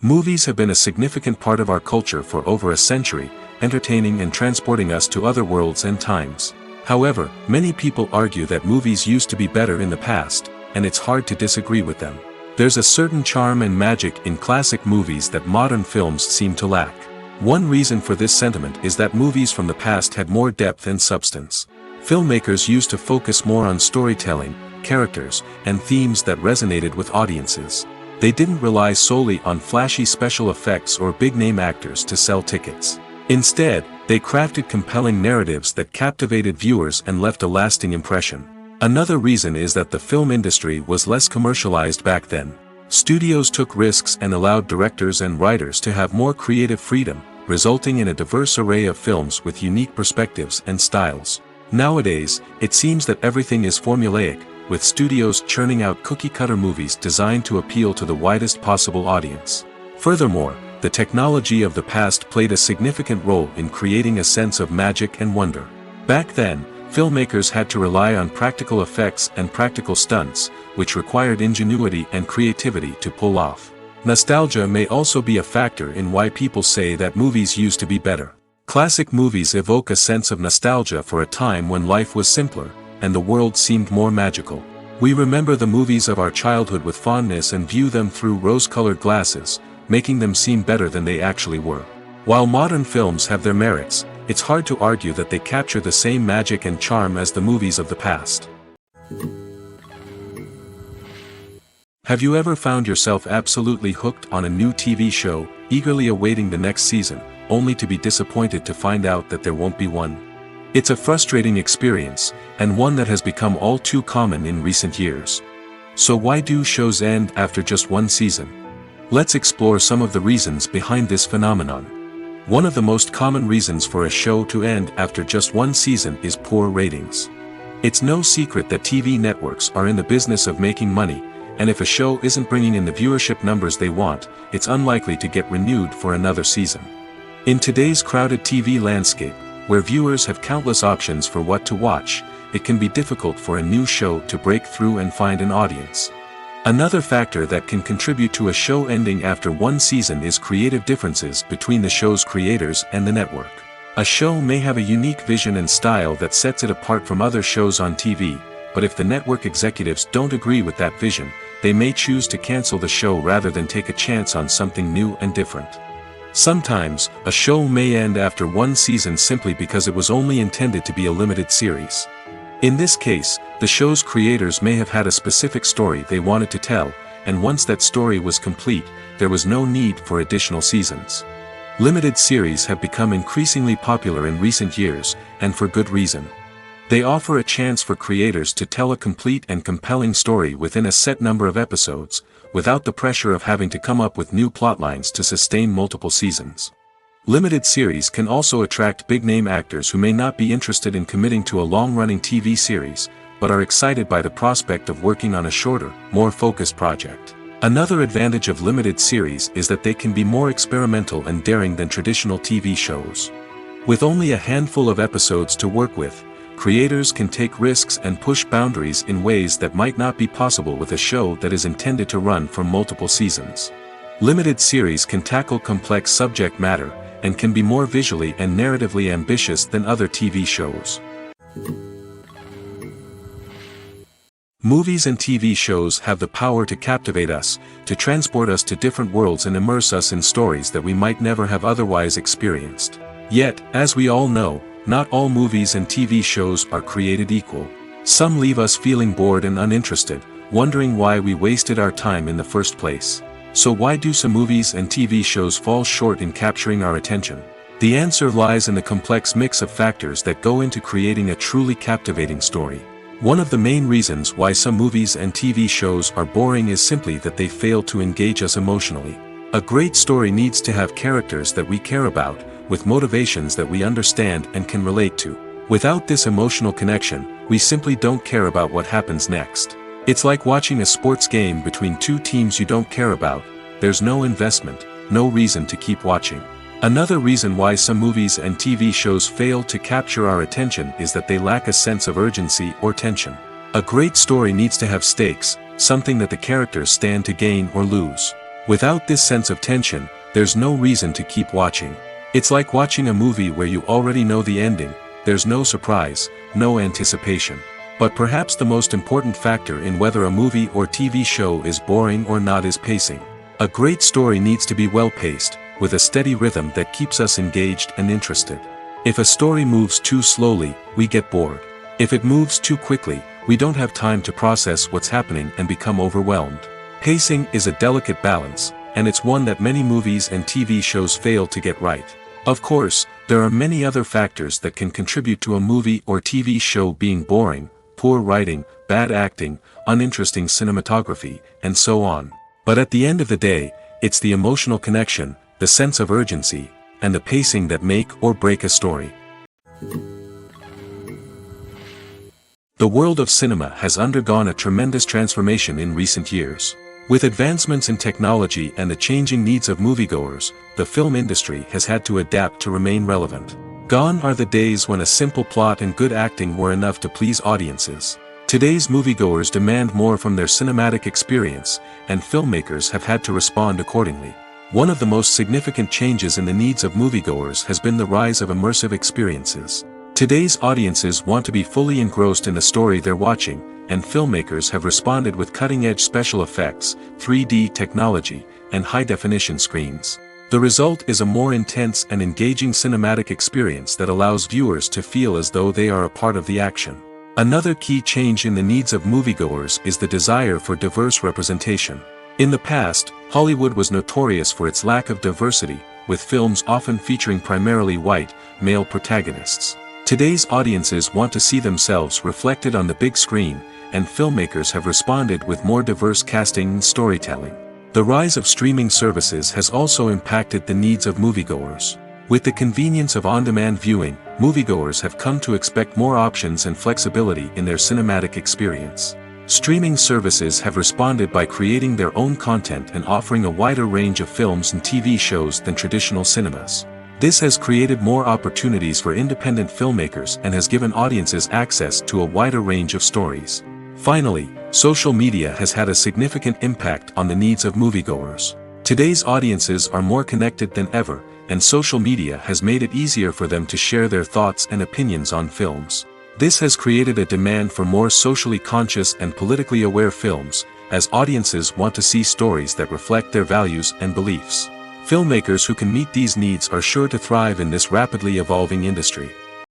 Movies have been a significant part of our culture for over a century, entertaining and transporting us to other worlds and times. However, many people argue that movies used to be better in the past, and it's hard to disagree with them. There's a certain charm and magic in classic movies that modern films seem to lack. One reason for this sentiment is that movies from the past had more depth and substance. Filmmakers used to focus more on storytelling, characters, and themes that resonated with audiences. They didn't rely solely on flashy special effects or big-name actors to sell tickets. Instead, they crafted compelling narratives that captivated viewers and left a lasting impression. Another reason is that the film industry was less commercialized back then. Studios took risks and allowed directors and writers to have more creative freedom, resulting in a diverse array of films with unique perspectives and styles. Nowadays, it seems that everything is formulaic, with studios churning out cookie-cutter movies designed to appeal to the widest possible audience. Furthermore, the technology of the past played a significant role in creating a sense of magic and wonder. Back then, filmmakers had to rely on practical effects and practical stunts, which required ingenuity and creativity to pull off. Nostalgia may also be a factor in why people say that movies used to be better. Classic movies evoke a sense of nostalgia for a time when life was simpler, and the world seemed more magical. We remember the movies of our childhood with fondness and view them through rose-colored glasses, making them seem better than they actually were. While modern films have their merits, it's hard to argue that they capture the same magic and charm as the movies of the past. Have you ever found yourself absolutely hooked on a new TV show, eagerly awaiting the next season, only to be disappointed to find out that there won't be one? It's a frustrating experience, and one that has become all too common in recent years. So why do shows end after just one season? Let's explore some of the reasons behind this phenomenon. One of the most common reasons for a show to end after just one season is poor ratings. It's no secret that TV networks are in the business of making money, and if a show isn't bringing in the viewership numbers they want, it's unlikely to get renewed for another season. In today's crowded TV landscape, where viewers have countless options for what to watch, it can be difficult for a new show to break through and find an audience. Another factor that can contribute to a show ending after one season is creative differences between the show's creators and the network. A show may have a unique vision and style that sets it apart from other shows on TV, but if the network executives don't agree with that vision, they may choose to cancel the show rather than take a chance on something new and different. Sometimes, a show may end after one season simply because it was only intended to be a limited series. In this case, the show's creators may have had a specific story they wanted to tell, and once that story was complete, there was no need for additional seasons. Limited series have become increasingly popular in recent years, and for good reason. They offer a chance for creators to tell a complete and compelling story within a set number of episodes, without the pressure of having to come up with new plotlines to sustain multiple seasons. Limited series can also attract big-name actors who may not be interested in committing to a long-running TV series, but are excited by the prospect of working on a shorter, more focused project. Another advantage of limited series is that they can be more experimental and daring than traditional TV shows. With only a handful of episodes to work with, creators can take risks and push boundaries in ways that might not be possible with a show that is intended to run for multiple seasons. Limited series can tackle complex subject matter, and can be more visually and narratively ambitious than other TV shows. Movies and TV shows have the power to captivate us, to transport us to different worlds and immerse us in stories that we might never have otherwise experienced. Yet, as we all know, not all movies and TV shows are created equal. Some leave us feeling bored and uninterested, wondering why we wasted our time in the first place. So why do some movies and TV shows fall short in capturing our attention? The answer lies in the complex mix of factors that go into creating a truly captivating story. One of the main reasons why some movies and TV shows are boring is simply that they fail to engage us emotionally. A great story needs to have characters that we care about, with motivations that we understand and can relate to. Without this emotional connection, we simply don't care about what happens next. It's like watching a sports game between two teams you don't care about. There's no investment, no reason to keep watching. Another reason why some movies and TV shows fail to capture our attention is that they lack a sense of urgency or tension. A great story needs to have stakes, something that the characters stand to gain or lose. Without this sense of tension, there's no reason to keep watching. It's like watching a movie where you already know the ending, there's no surprise, no anticipation. But perhaps the most important factor in whether a movie or TV show is boring or not is pacing. A great story needs to be well-paced, with a steady rhythm that keeps us engaged and interested. If a story moves too slowly, we get bored. If it moves too quickly, we don't have time to process what's happening and become overwhelmed. Pacing is a delicate balance, and it's one that many movies and TV shows fail to get right. Of course, there are many other factors that can contribute to a movie or TV show being boring: poor writing, bad acting, uninteresting cinematography, and so on. But at the end of the day, it's the emotional connection, the sense of urgency, and the pacing that make or break a story. The world of cinema has undergone a tremendous transformation in recent years. With advancements in technology and the changing needs of moviegoers, the film industry has had to adapt to remain relevant. Gone are the days when a simple plot and good acting were enough to please audiences. Today's moviegoers demand more from their cinematic experience, and filmmakers have had to respond accordingly. One of the most significant changes in the needs of moviegoers has been the rise of immersive experiences. Today's audiences want to be fully engrossed in the story they're watching, and filmmakers have responded with cutting-edge special effects, 3D technology, and high-definition screens. The result is a more intense and engaging cinematic experience that allows viewers to feel as though they are a part of the action. Another key change in the needs of moviegoers is the desire for diverse representation. In the past, Hollywood was notorious for its lack of diversity, with films often featuring primarily white, male protagonists. Today's audiences want to see themselves reflected on the big screen, and filmmakers have responded with more diverse casting and storytelling. The rise of streaming services has also impacted the needs of moviegoers. With the convenience of on-demand viewing, moviegoers have come to expect more options and flexibility in their cinematic experience. Streaming services have responded by creating their own content and offering a wider range of films and TV shows than traditional cinemas. This has created more opportunities for independent filmmakers and has given audiences access to a wider range of stories. Finally, social media has had a significant impact on the needs of moviegoers. Today's audiences are more connected than ever, and social media has made it easier for them to share their thoughts and opinions on films. This has created a demand for more socially conscious and politically aware films, as audiences want to see stories that reflect their values and beliefs. Filmmakers who can meet these needs are sure to thrive in this rapidly evolving industry.